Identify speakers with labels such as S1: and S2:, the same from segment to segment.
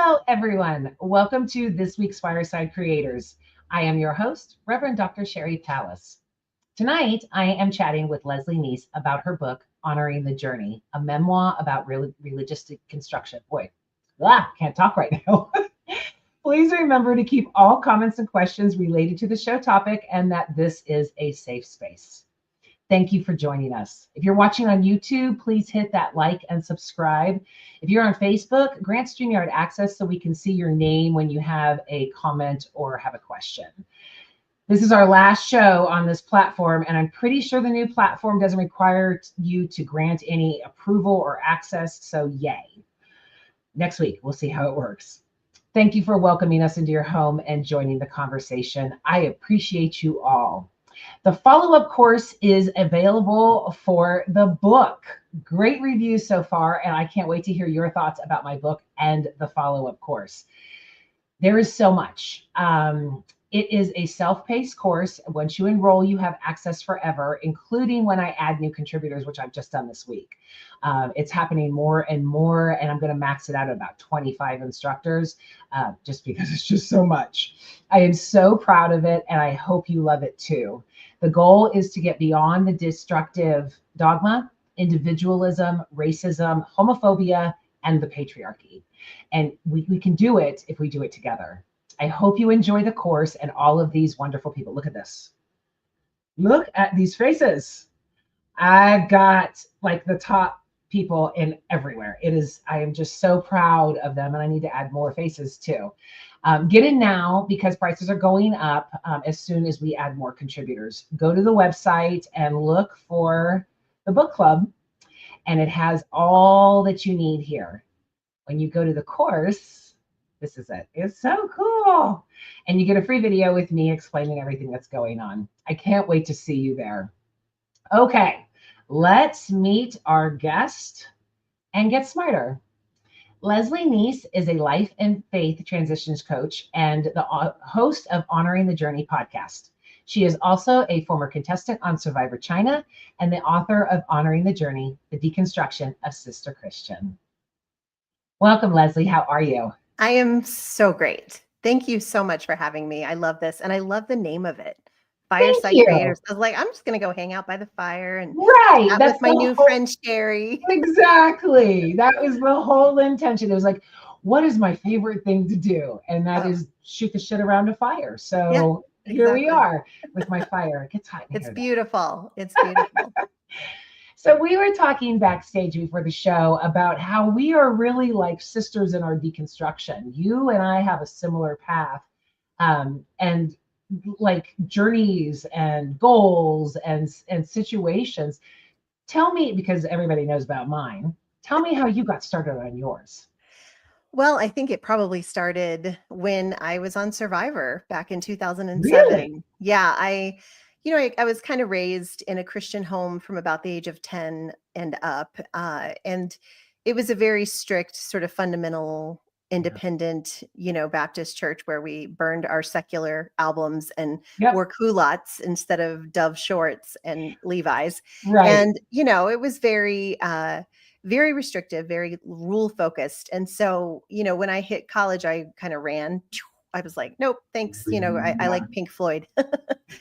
S1: Hello, everyone. Welcome to this week's Fireside Creators. I am your host, Reverend Dr. Sherry Pallas. Tonight, I am chatting with Leslie Nease about her book, Honoring the Journey, a memoir about religious deconstruction. Boy, can't talk right now. Please remember to keep all comments and questions related to the show topic and that this is a safe space. Thank you for joining us. If you're watching on YouTube, please hit that like and subscribe. If you're on Facebook, grant StreamYard access so we can see your name when you have a comment or have a question. This is our last show on this platform, and I'm pretty sure the new platform doesn't require you to grant any approval or access, so yay. Next week, we'll see how it works. Thank you for welcoming us into your home and joining the conversation. I appreciate you all. The follow-up course is available for the book. Great reviews so far, and I can't wait to hear your thoughts about my book and the follow-up course. There is so much. It is a self-paced course. Once you enroll, you have access forever, including when I add new contributors, which I've just done this week. It's happening more and more, and I'm going to max it out at about 25 instructors, just because it's just so much. I am so proud of it, and I hope you love it too. The goal is to get beyond the destructive dogma, individualism, racism, homophobia, and the patriarchy. And we can do it if we do it together. I hope you enjoy the course and all of these wonderful people. Look at this. Look at these faces. I've got like the top people in everywhere. I am just so proud of them, and I need to add more faces too. Get in now because prices are going up as soon as we add more contributors. Go to the website and look for the book club, and it has all that you need here. When you go to the course, this is it. It's so cool. And you get a free video with me explaining everything that's going on. I can't wait to see you there. Okay, let's meet our guest and get smarter. Leslie Nease is a life and faith transitions coach and the host of Honoring the Journey podcast. She is also a former contestant on Survivor China and the author of Honoring the Journey, the deconstruction of Sister Christian. Welcome, Leslie. How are you?
S2: I am so great. Thank you so much for having me. I love this. And I love the name of it. Fireside Creators. I was like, I'm just going to go hang out by the fire and chat with my new friend, Sherry.
S1: Exactly. That was the whole intention. It was like, what is my favorite thing to do? And that is shoot the shit around a fire. So here we are with my fire. It gets hot in
S2: here. It's beautiful. It's beautiful.
S1: So we were talking backstage before the show about how we are really like sisters in our deconstruction. You and I have a similar path, and like journeys and goals and situations. Tell me, because everybody knows about mine, tell me how you got started on yours.
S2: Well, I think it probably started when I was on Survivor back in 2007.
S1: Really?
S2: Yeah, I was kind of raised in a Christian home from about the age of 10 and up. And it was a very strict sort of fundamental, independent, Baptist church where we burned our secular albums and wore culottes instead of Dove shorts and Levi's.
S1: Right.
S2: And, it was very, very restrictive, very rule focused. And so, when I hit college, I kind of ran. I was like, nope, thanks. I like Pink Floyd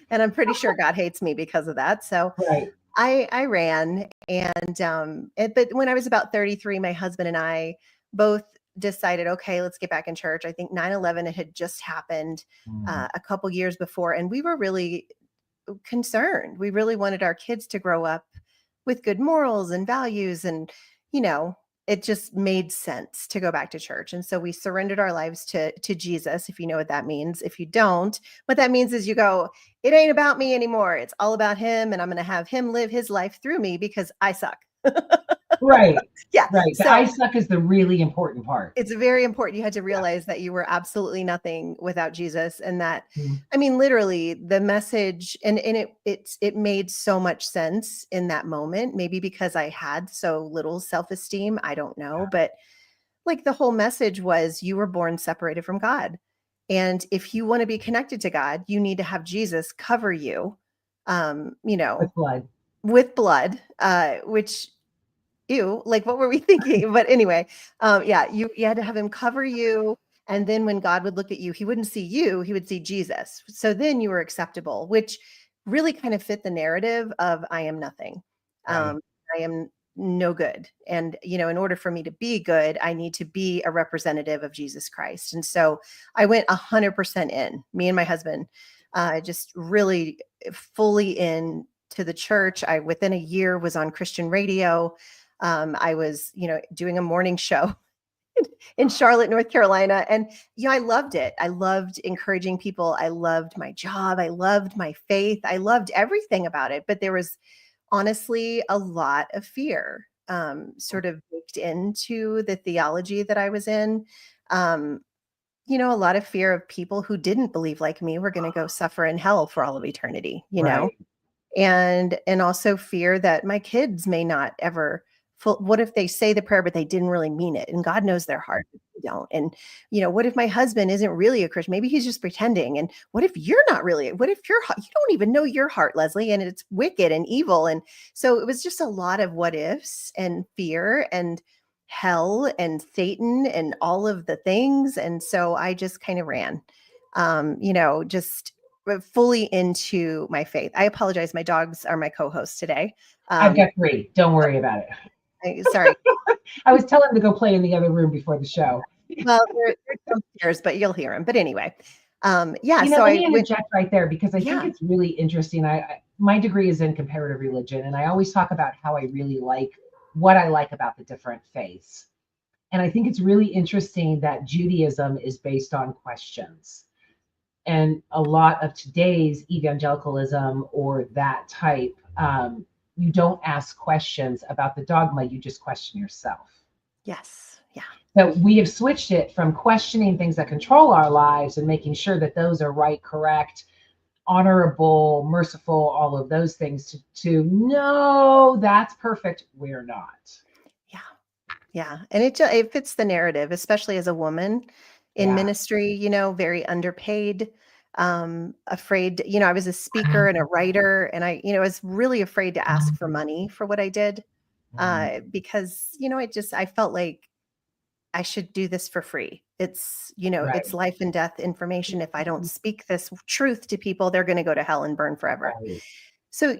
S2: and I'm pretty sure God hates me because of that. So I ran but when I was about 33, my husband and I both decided, okay, let's get back in church. I think 9/11, it had just happened a couple years before. And we were really concerned. We really wanted our kids to grow up with good morals and values. And, it just made sense to go back to church. And so we surrendered our lives to Jesus, if you know what that means. If you don't, what that means is you go, it ain't about me anymore. It's all about him. And I'm going to have him live his life through me because I suck.
S1: Right.
S2: Yeah.
S1: Right. The I suck is the really important part.
S2: It's very important. You had to realize that you were absolutely nothing without Jesus. And that, I mean, literally the message and it made so much sense in that moment, maybe because I had so little self-esteem. I don't know, but like the whole message was you were born separated from God. And if you want to be connected to God, you need to have Jesus cover you,
S1: with blood,
S2: which ew, like what were we thinking? But anyway, yeah, you had to have him cover you. And then when God would look at you, he wouldn't see you, he would see Jesus. So then you were acceptable, which really kind of fit the narrative of I am nothing.
S1: Right.
S2: I am no good. And, in order for me to be good, I need to be a representative of Jesus Christ. And so I went 100% in, me and my husband, just really fully in to the church. I, within a year, was on Christian radio. I was, doing a morning show in Charlotte, North Carolina. And, I loved it. I loved encouraging people. I loved my job. I loved my faith. I loved everything about it. But there was honestly a lot of fear sort of baked into the theology that I was in. Um, a lot of fear of people who didn't believe like me were going to go suffer in hell for all of eternity,
S1: Right.
S2: and also fear that my kids may not ever what if they say the prayer but they didn't really mean it, and God knows their heart if they don't. And what if my husband isn't really a Christian, maybe he's just pretending, and what if you're not really, what if you don't even know your heart, Leslie, and it's wicked and evil. And so it was just a lot of what ifs and fear and hell and Satan and all of the things. And so I just kind of ran, just fully into my faith. I apologize. My dogs are my co-hosts today.
S1: I've got 3. Don't worry about it.
S2: Sorry.
S1: I was telling them to go play in the other room before the show.
S2: Well, they're downstairs, but you'll hear them. But anyway, yeah.
S1: So let me interject right there, because I think
S2: Yeah.
S1: it's really interesting. My degree is in comparative religion, and I always talk about how I really like what I like about the different faiths. And I think it's really interesting that Judaism is based on questions. And a lot of today's evangelicalism or that type, you don't ask questions about the dogma, you just question yourself.
S2: Yes. Yeah.
S1: So we have switched it from questioning things that control our lives and making sure that those are right, correct, honorable, merciful, all of those things, to no, that's perfect. We're not.
S2: Yeah. Yeah. And it fits the narrative, especially as a woman in
S1: Yeah.
S2: ministry, very underpaid, afraid, I was a speaker and a writer, and I was really afraid to ask for money for what I did. Because, I felt like I should do this for free. It's,
S1: Right.
S2: it's life and death information. If I don't speak this truth to people, they're going to go to hell and burn forever.
S1: Right.
S2: So,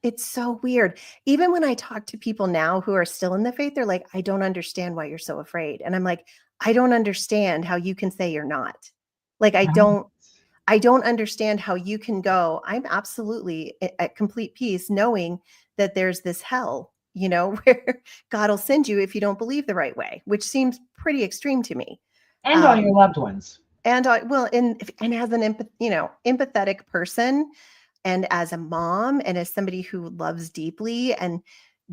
S2: it's so weird. Even when I talk to people now who are still in the faith, they're like, I don't understand why you're so afraid. And I'm like, I don't understand how you can say you're not. Like, I don't understand how you can go, I'm absolutely at complete peace knowing that there's this hell, where God will send you if you don't believe the right way, which seems pretty extreme to me.
S1: And all your loved ones.
S2: And and as an empathetic person, and as a mom, and as somebody who loves deeply and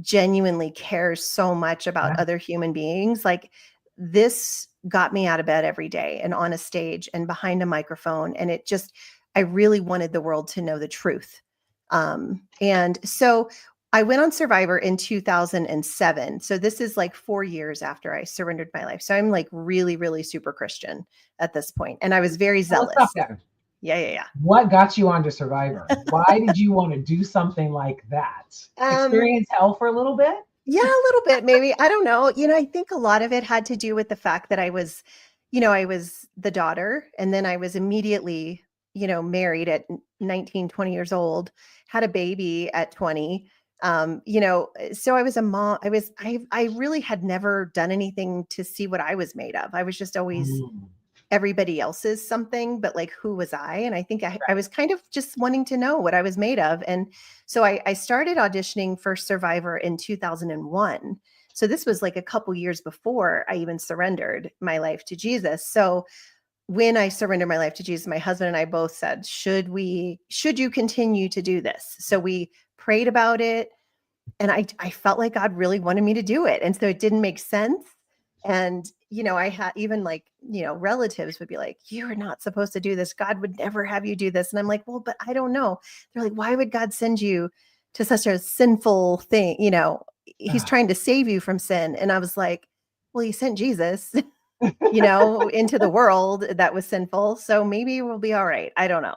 S2: genuinely cares so much about other human beings, like, this got me out of bed every day and on a stage and behind a microphone. And I really wanted the world to know the truth. And so I went on Survivor in 2007. So this is like 4 years after I surrendered my life. So I'm like really, really super Christian at this point. And I was very zealous.
S1: Let's stop there.
S2: Yeah.
S1: What got you onto Survivor? Why did you want to do something like that? Experience hell for a little bit?
S2: Yeah, a little bit, maybe. I don't know. I think a lot of it had to do with the fact that I was the daughter, and then I was immediately, married at 19, 20 years old, had a baby at 20. So I was a mom. I really had never done anything to see what I was made of. I was just always everybody else's something, but like, who was I? And I think I was kind of just wanting to know what I was made of. And so I started auditioning for Survivor in 2001. So this was like a couple years before I even surrendered my life to Jesus. So when I surrendered my life to Jesus, my husband and I both said, should you continue to do this? So we prayed about it, and I felt like God really wanted me to do it. And so it didn't make sense. And, I had even relatives would be like, you're not supposed to do this. God would never have you do this. And I'm like, well, but I don't know. They're like, why would God send you to such a sinful thing? He's trying to save you from sin. And I was like, well, he sent Jesus, into the world that was sinful. So maybe we'll be all right. I don't know.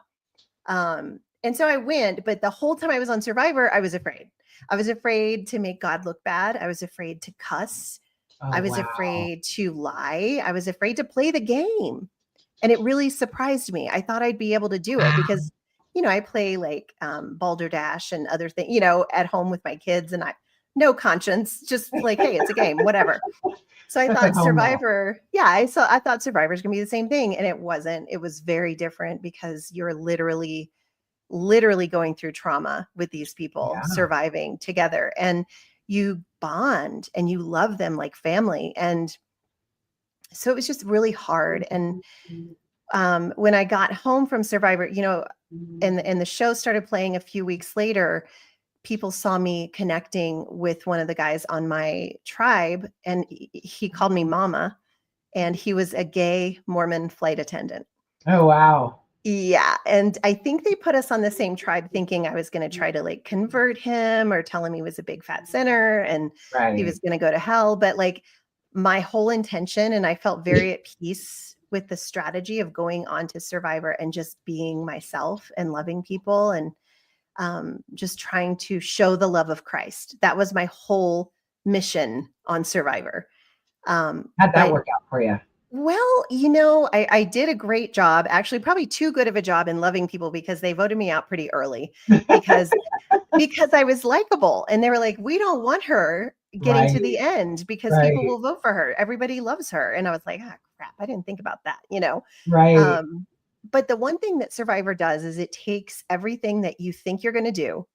S2: And so I went, but the whole time I was on Survivor, I was afraid. I was afraid to make God look bad. I was afraid to cuss.
S1: Oh,
S2: I was
S1: wow.
S2: afraid to lie. I was afraid to play the game. And it really surprised me. I thought I'd be able to do it
S1: Wow.
S2: because, I play like Balderdash and other things, at home with my kids, and no conscience, just like, hey, it's a game, whatever. So I
S1: Just at
S2: thought
S1: home now.
S2: Survivor, yeah, I thought Survivor's gonna be the same thing. And it wasn't. It was very different because you're literally going through trauma with these people,
S1: Yeah.
S2: surviving together. And you bond and you love them like family. And so it was just really hard. And when I got home from Survivor, and the show started playing a few weeks later, people saw me connecting with one of the guys on my tribe, and he called me mama, and he was a gay Mormon flight attendant.
S1: Oh, wow.
S2: Yeah, and I think they put us on the same tribe thinking I was going to try to like convert him or tell him he was a big fat sinner and he
S1: Right.
S2: was going to go to hell. But like my whole intention, and I felt very at peace with the strategy of going on to Survivor and just being myself and loving people and just trying to show the love of Christ. That was my whole mission on Survivor.
S1: How'd that
S2: But
S1: work out for you?
S2: well, I did a great job, actually, probably too good of a job in loving people because they voted me out pretty early because I was likable, and they were like, "We don't want her getting to
S1: Right.
S2: the end because people
S1: Right.
S2: will vote for her. Everybody loves her." And I was like, "Ah, crap, I didn't think about that."
S1: Right.
S2: Um, but the one thing that Survivor does is it takes everything that you think you're going to do.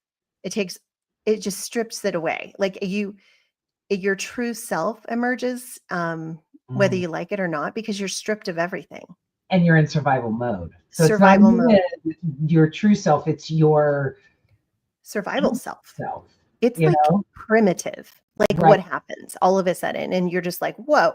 S2: It takes it just strips it away. Like your true self emerges, whether
S1: Mm.
S2: you like it or not, because you're stripped of everything.
S1: And you're in survival mode. So it's not
S2: Survival
S1: even
S2: mode,
S1: your true self, it's your
S2: survival self.
S1: self,
S2: It's
S1: you
S2: like
S1: know?
S2: primitive, like
S1: Right.
S2: what happens all of a sudden. And you're just like, whoa.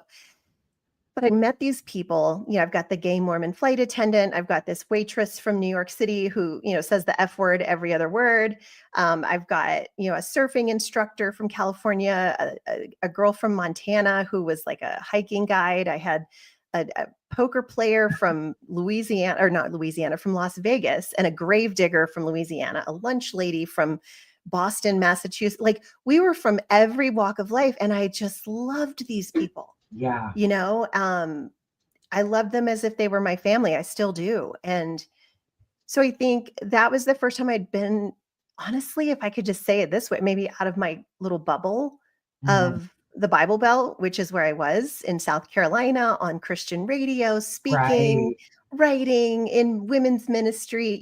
S2: But I met these people. I've got the gay Mormon flight attendant. I've got this waitress from New York City who, says the F word every other word. I've got, a surfing instructor from California, a girl from Montana who was like a hiking guide. I had a poker player from Louisiana, or not Louisiana, from Las Vegas, and a grave digger from Louisiana, a lunch lady from Boston, Massachusetts. Like we were from every walk of life. And I just loved these people.
S1: Yeah.
S2: You know, I love them as if they were my family. I still do. And so I think that was the first time I'd been, honestly, if I could just say it this way, maybe out of my little bubble
S1: Mhm.
S2: of the Bible Belt, which is where I was in South Carolina on Christian radio, speaking,
S1: Right.
S2: writing in women's ministry,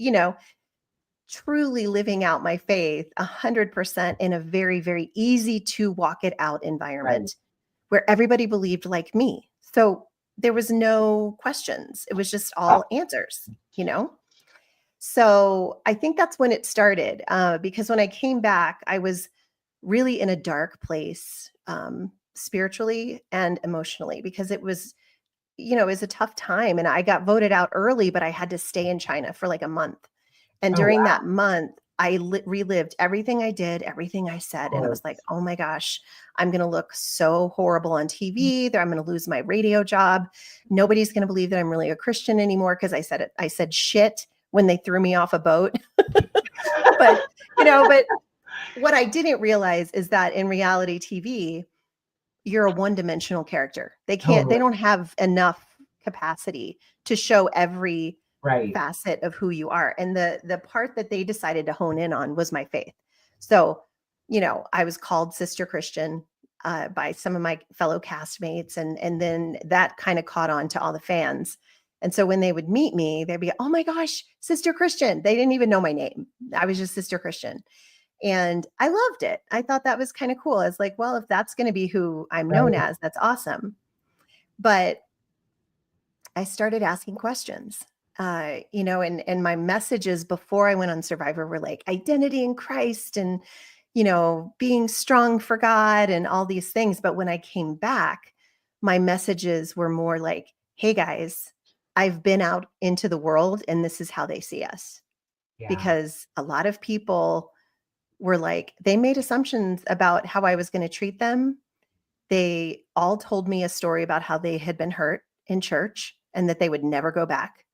S2: truly living out my faith 100% in a very, very easy to walk it out
S1: Right.
S2: environment where everybody believed like me. So there was no questions. It was just all
S1: Wow.
S2: answers. So I think that's when it started, because when I came back, I was really in a dark place, spiritually and emotionally, because it was a tough time. And I got voted out early, but I had to stay in China for like a month. And
S1: Oh,
S2: during
S1: wow.
S2: that month, I relived everything I did, everything I
S1: Of
S2: said. And I was like,
S1: course.
S2: oh my gosh, I'm going to look so horrible on TV that I'm going to lose my radio job. Nobody's going to believe that I'm really a Christian anymore because I said it. I said shit when they threw me off a boat. but, but what I didn't realize is that in reality TV, you're a one-dimensional character. They
S1: Totally.
S2: don't have enough capacity to show every
S1: Right.
S2: facet of who you are. And the part that they decided to hone in on was my faith. So, I was called Sister Christian by some of my fellow castmates, and then that kind of caught on to all the fans. And so when they would meet me, they'd be, "Oh my gosh, Sister Christian." They didn't even know my name. I was just Sister Christian. And I loved it. I thought that was kind of cool. I was like, well, if that's going to be who I'm known
S1: Right.
S2: as, that's awesome. But I started asking questions. And my messages before I went on Survivor were like identity in Christ and, being strong for God and all these things. But when I came back, my messages were more like, hey guys, I've been out into the world and this is how they see us.
S1: Yeah.
S2: Because a lot of people were like, they made assumptions about how I was going to treat them. They all told me a story about how they had been hurt in church and that they would never go back.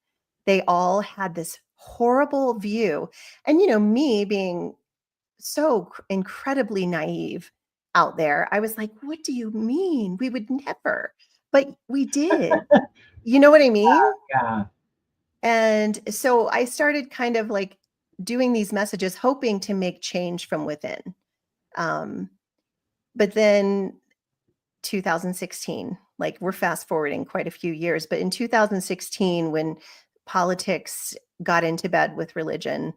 S2: They all had this horrible view. And, me being incredibly naive out there. I was like, what do you mean? We would never, but we did. You know what I mean?
S1: Yeah.
S2: And so I started kind of like doing these messages, hoping to make change from within. Um, but then 2016, like we're fast forwarding quite a few years, but in 2016, when politics got into bed with religion,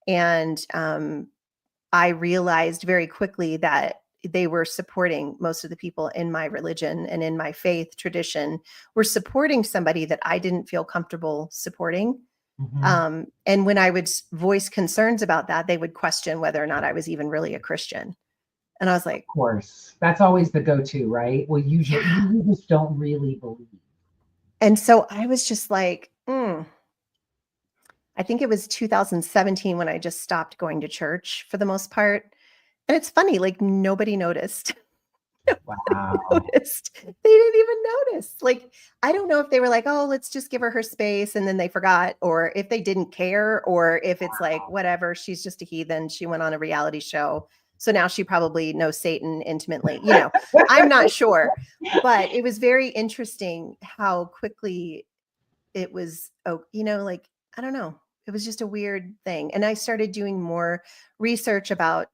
S2: and I realized very quickly that they were supporting most of the people in my religion and in my faith tradition were supporting somebody that I didn't feel comfortable supporting.
S1: Mhm.
S2: And when I would voice concerns about that, they would question whether or not I was even really a Christian. And I was
S1: Of
S2: like,
S1: course. That's always the go-to, right? Well, usually
S2: yeah.
S1: you just don't really believe.
S2: And so I was just like, I think it was 2017 when I just stopped going to church for the most part. And it's funny, like nobody noticed. Nobody
S1: Wow.
S2: noticed. They didn't even notice. Like, I don't know if they were like, oh, let's just give her space. And then they forgot, or if they didn't care, or if it's like, whatever, she's just a heathen. She went on a reality show. So now she probably knows Satan intimately. I'm not sure. But it was very interesting how quickly it was, like, I don't know. It was just a weird thing. And I started doing more research about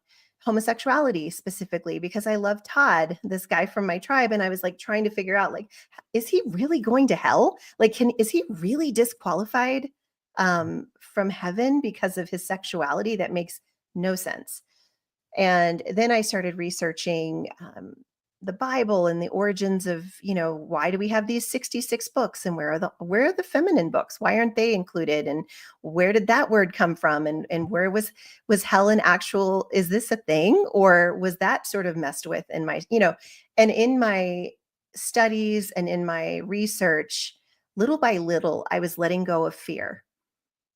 S2: homosexuality specifically because I love Todd, this guy from my tribe. And I was like trying to figure out, like, is he really going to hell? Like, is he really disqualified from heaven because of his sexuality? That makes no sense. And then I started researching the Bible and the origins of, why do we have these 66 books, and where are the feminine books? Why aren't they included? And where did that word come from? And where was hell an actual, is this a thing? Or was that sort of messed with in my, and in my studies and in my research, little by little, I was letting go of fear,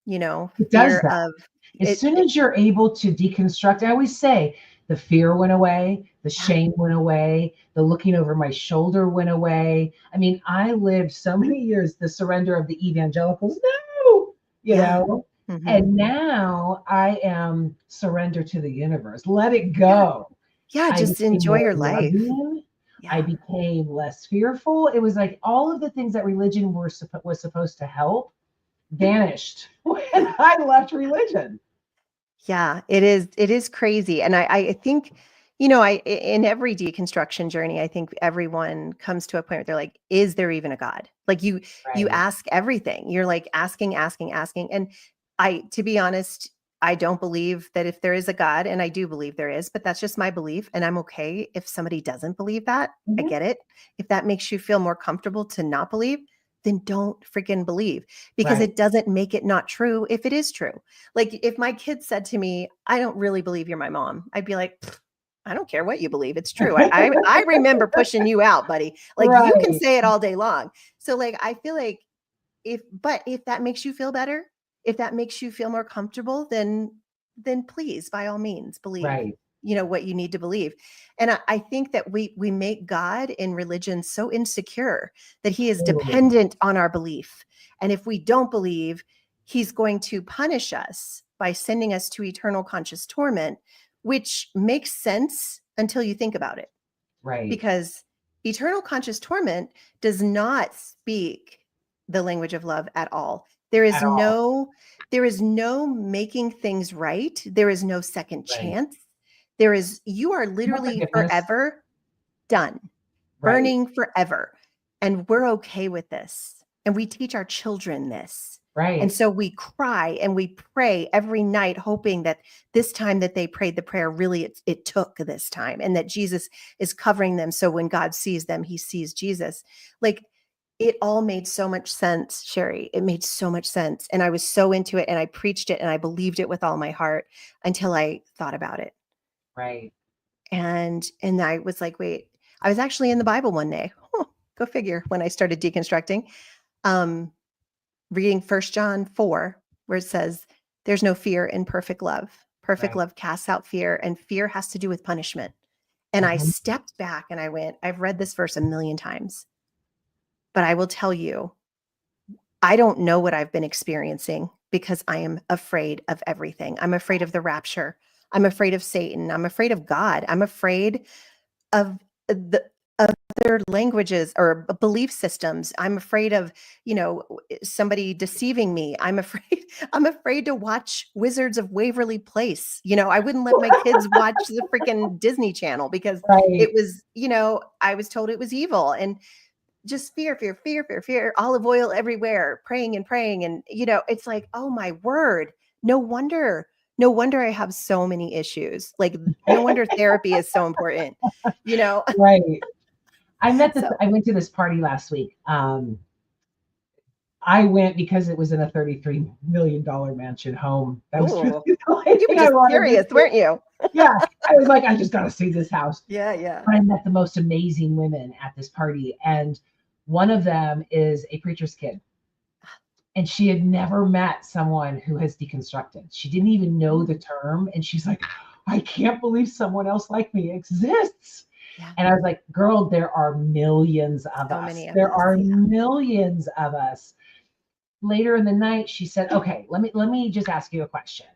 S1: It does
S2: fear
S1: that.
S2: of
S1: As
S2: it.
S1: soon as you're able to deconstruct, I always say the fear went away, the
S2: Yeah.
S1: shame went away, the looking over my shoulder went away. I mean, I lived so many years the surrender of the evangelicals. No,
S2: Yeah. Mhm.
S1: and now I am surrender to the universe. Let it go.
S2: Yeah,
S1: I
S2: just
S1: became
S2: enjoy
S1: more
S2: your life.
S1: loving. I
S2: Yeah.
S1: became less fearful. It was like all of the things that religion was supposed to help vanished when I left religion.
S2: Yeah, it is crazy. And I think, in every deconstruction journey, I think everyone comes to a point where they're like, is there even a God? Like you
S1: Right.
S2: ask everything. You're like asking, asking, asking. And to be honest, I don't believe that if there is a God, and I do believe there is, but that's just my belief. And I'm okay if somebody doesn't believe that. I
S1: Mhm.
S2: get it. If that makes you feel more comfortable to not believe, then don't freaking believe, because
S1: Right.
S2: it doesn't make it not true if it is true. Like if my kids said to me, I don't really believe you're my mom, I'd be like, I don't care what you believe. It's true. I remember pushing you out, buddy. Like you can
S1: Right.
S2: say it all day long. So like I feel like if that makes you feel better, if that makes you feel more comfortable, then please, by all means, believe,
S1: Right.
S2: what you need to believe. And I think that we make God in religion so insecure that he is
S1: Totally.
S2: dependent on our belief. And if we don't believe, he's going to punish us by sending us to eternal conscious torment, which makes sense until you think about it,
S1: Right.
S2: because eternal conscious torment does not speak the language of love at all. There is
S1: At all.
S2: no there is no making things right. There is no second
S1: Right.
S2: chance. You are
S1: No
S2: literally
S1: forgiveness.
S2: forever done,
S1: Right.
S2: burning forever. And we're okay with this. And we teach our children this. And
S1: Right.
S2: so we cry and we pray every night, hoping that this time that they prayed the prayer, really it took this time, and that Jesus is covering them. So when God sees them, he sees Jesus. Like it all made so much sense, Sherry. It made so much sense. And I was so into it, and I preached it and I believed it with all my heart until I thought about it.
S1: Right.
S2: And I was like, wait, I was actually in the Bible one day. Huh, go figure, when I started deconstructing. Um, Reading 1 John 4, where it says, there's no fear in perfect love. Perfect
S1: Right.
S2: love casts out fear, and fear has to do with punishment. And I
S1: Mhm.
S2: stepped back and I went, I've read this verse a million times, but I will tell you, I don't know what I've been experiencing because I am afraid of everything. I'm afraid of the rapture. I'm afraid of Satan. I'm afraid of God. I'm afraid of the other languages or belief systems. I'm afraid of, somebody deceiving me. I'm afraid I'm afraid to watch Wizards of Waverly Place. I wouldn't let my kids watch the freaking Disney Channel because
S1: Right.
S2: it was, I was told it was evil, and just fear, fear, fear, fear, fear, olive oil everywhere, praying and praying. And, it's like, oh my word, no wonder, no wonder I have so many issues. Like, no wonder therapy is so important, you know?
S1: Right.
S2: So,
S1: I went to this party last week. I went because it was in a $33 million mansion home. That was really
S2: ooh,
S1: the only
S2: you were
S1: thing I
S2: just
S1: wanted to
S2: curious,
S1: do.
S2: weren't you?
S1: Yeah. I was like, I just got to see this house.
S2: Yeah, yeah.
S1: But I met the most amazing women at this party. And one of them is a preacher's kid. And she had never met someone who has deconstructed. She didn't even know the term. And she's like, I can't believe someone else like me exists.
S2: Yeah.
S1: And I was like, girl, there are millions of
S2: So
S1: us.
S2: many of
S1: There
S2: us.
S1: are
S2: Yeah.
S1: millions of us. Later in the night, she said, okay, let me just ask you a question.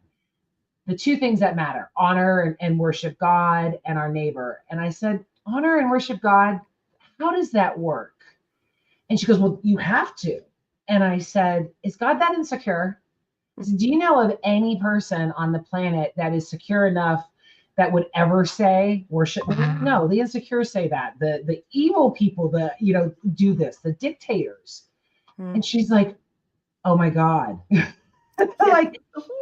S1: The two things that matter, honor and worship God and our neighbor. And I said, honor and worship God, how does that work? And she goes, well, you have to. And I said, is God that insecure? I said, do you know of any person on the planet that is secure enough that would ever say worship me? No, the insecure say that. The evil people that do this, the dictators. And she's like, oh my God.
S2: Yeah.
S1: Like,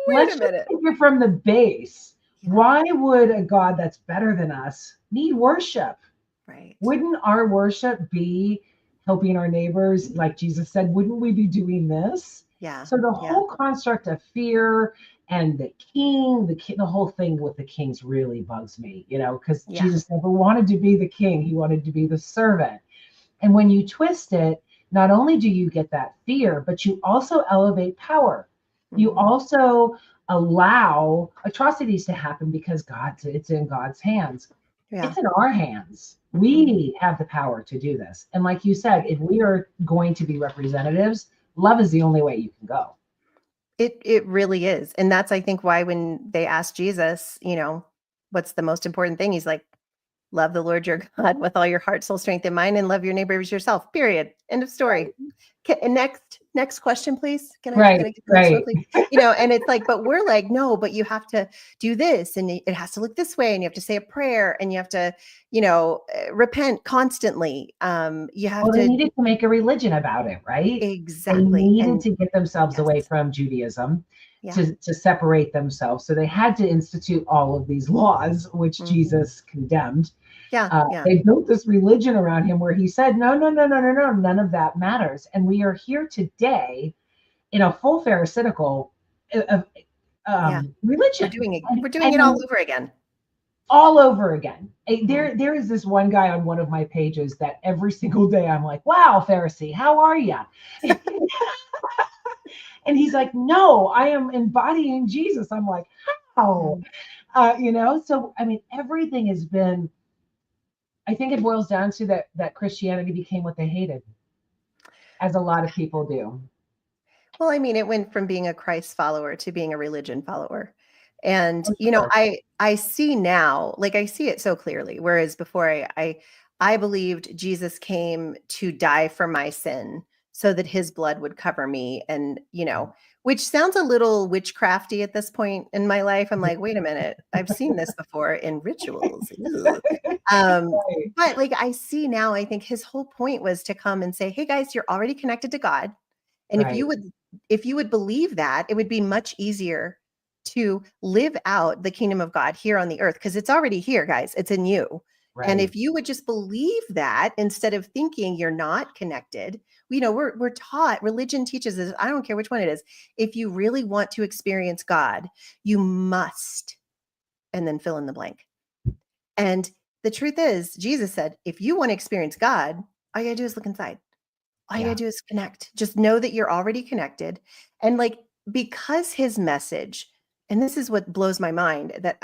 S2: Wait
S1: let's
S2: a
S1: just
S2: minute.
S1: take it from the base.
S2: Yeah.
S1: Why would a God that's better than us need worship?
S2: Right.
S1: Wouldn't our worship be helping our neighbors? Like Jesus said, wouldn't we be doing this?
S2: Yeah.
S1: So the
S2: Yeah.
S1: whole construct of fear and the whole thing with the kings really bugs me, because
S2: Yeah.
S1: Jesus never wanted to be the king. He wanted to be the servant. And when you twist it, not only do you get that fear, but you also elevate power. You
S2: Mhm.
S1: also allow atrocities to happen because it's in God's hands.
S2: Yeah.
S1: It's in our hands.
S2: Mhm.
S1: We have the power to do this. And like you said, if we are going to be representatives, love is the only way you can go.
S2: It really is. And that's, I think, why when they asked Jesus, what's the most important thing? He's like, love the Lord your God with all your heart, soul, strength, and mind, and love your neighbor as yourself. Period. End of story.
S1: Right.
S2: And next question, please. Can I
S1: Right.
S2: get the next one,
S1: Right.
S2: please? And it's like, but we're like, no, but you have to do this, and it has to look this way, and you have to say a prayer, and you have to, repent constantly. You have
S1: Well, they
S2: to
S1: needed to make a religion about it, right? They
S2: exactly,
S1: needed
S2: and
S1: to get themselves away
S2: yes,
S1: from Judaism
S2: yeah,
S1: to separate themselves. So they had to institute all of these laws, which
S2: mhm,
S1: Jesus condemned.
S2: yeah, yeah,
S1: They built this religion around him where he said, no, no, no, no, no, no, none of that matters. And we are here today in a full pharisaical
S2: yeah.
S1: religion.
S2: We're doing it all
S1: And
S2: over again.
S1: all over again.
S2: Mhm.
S1: There is this one guy on one of my pages that every single day I'm like, wow, Pharisee, how are you? And he's like, no, I am embodying Jesus. I'm like, how?
S2: Mhm.
S1: So I mean, everything has been, I think it boils down to that Christianity became what they hated, as a lot of people do.
S2: Well, I mean, it went from being a Christ follower to being a religion follower. And,
S1: For sure.
S2: I see now, like I see it so clearly. Whereas before I believed Jesus came to die for my sin so that his blood would cover me. And, which sounds a little witchcrafty at this point in my life. I'm like, wait a minute, I've seen this before in rituals. Ugh. Um,
S1: Right.
S2: but like I see now, I think his whole point was to come and say, hey guys, you're already connected to God. And
S1: Right.
S2: if you would believe that, it would be much easier to live out the kingdom of God here on the earth because it's already here, guys. It's in you. And
S1: Right.
S2: if you would just believe that instead of thinking you're not connected, we're taught, religion teaches us, I don't care which one it is. If you really want to experience God, you must, and then fill in the blank. And the truth is, Jesus said, if you want to experience God, all you gotta do is look inside. All you gotta
S1: Yeah.
S2: do is connect. Just know that you're already connected. And like, because his message, and this is what blows my mind, that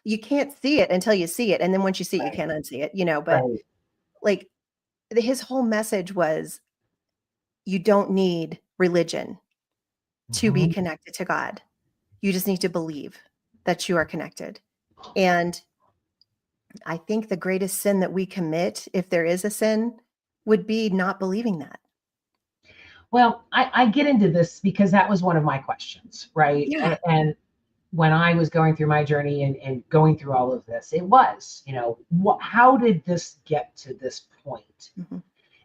S2: you can't see it until you see it. And then once you see it, you
S1: Right.
S2: can't unsee it, but
S1: Right.
S2: like his whole message was you don't need religion to be
S1: Mhm.
S2: connected to God. You just need to believe that you are connected. And I think the greatest sin that we commit, if there is a sin, would be not believing that.
S1: Well, I get into this because that was one of my questions, right?
S2: Yeah.
S1: And when I was going through my journey and going through all of this, it was, how did this get to this point?
S2: Mhm.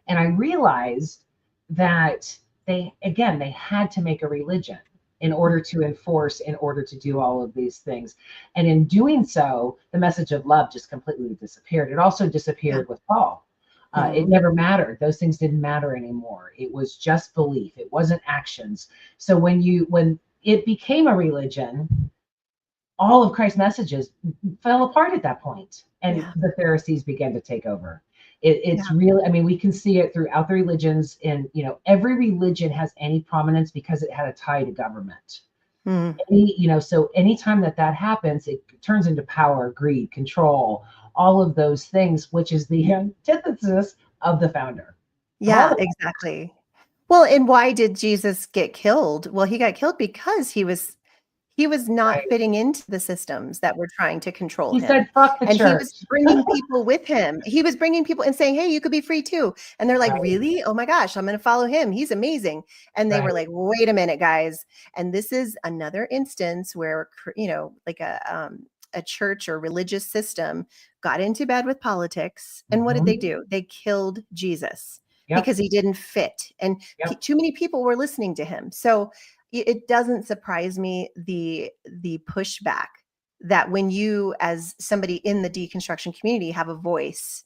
S1: And I realized that they had to make a religion in order to enforce, in order to do all of these things. And in doing so, the message of love just completely disappeared. It also
S2: Yeah.
S1: disappeared with Paul. It
S2: Mhm.
S1: never mattered. Those things didn't matter anymore. It was just belief. It wasn't actions. So when it became a religion, all of Christ's messages fell apart at that point, and
S2: Yeah.
S1: the Pharisees began to take over.
S2: Yeah.
S1: It's really, I mean, we can see it throughout the religions, and every religion has any prominence because it had a tie to government.
S2: Mm.
S1: So anytime that happens, it turns into power, greed, control, all of those things, which is the antithesis of the founder of all
S2: Yeah,
S1: of that.
S2: exactly. Well, and why did Jesus get killed? Well, he got killed because he was not
S1: Right?
S2: fitting into the systems that were trying to control
S1: He
S2: him.
S1: said, "Fuck the
S2: And he was
S1: church."
S2: bringing people with him. He was bringing people and saying, "Hey, you could be free too." And they're like,
S1: Right,
S2: "Really? Oh my gosh, I'm going to follow him. He's amazing." And they were
S1: right.
S2: like, "Wait a minute, guys." And this is another instance where, like a church or religious system got into bed with politics. And what did they
S1: Mhm.
S2: do? They killed Jesus
S1: Yep,
S2: because he didn't fit. And
S1: yep.
S2: too many people were listening to him. So it doesn't surprise me the pushback that when you as somebody in the deconstruction community have a voice,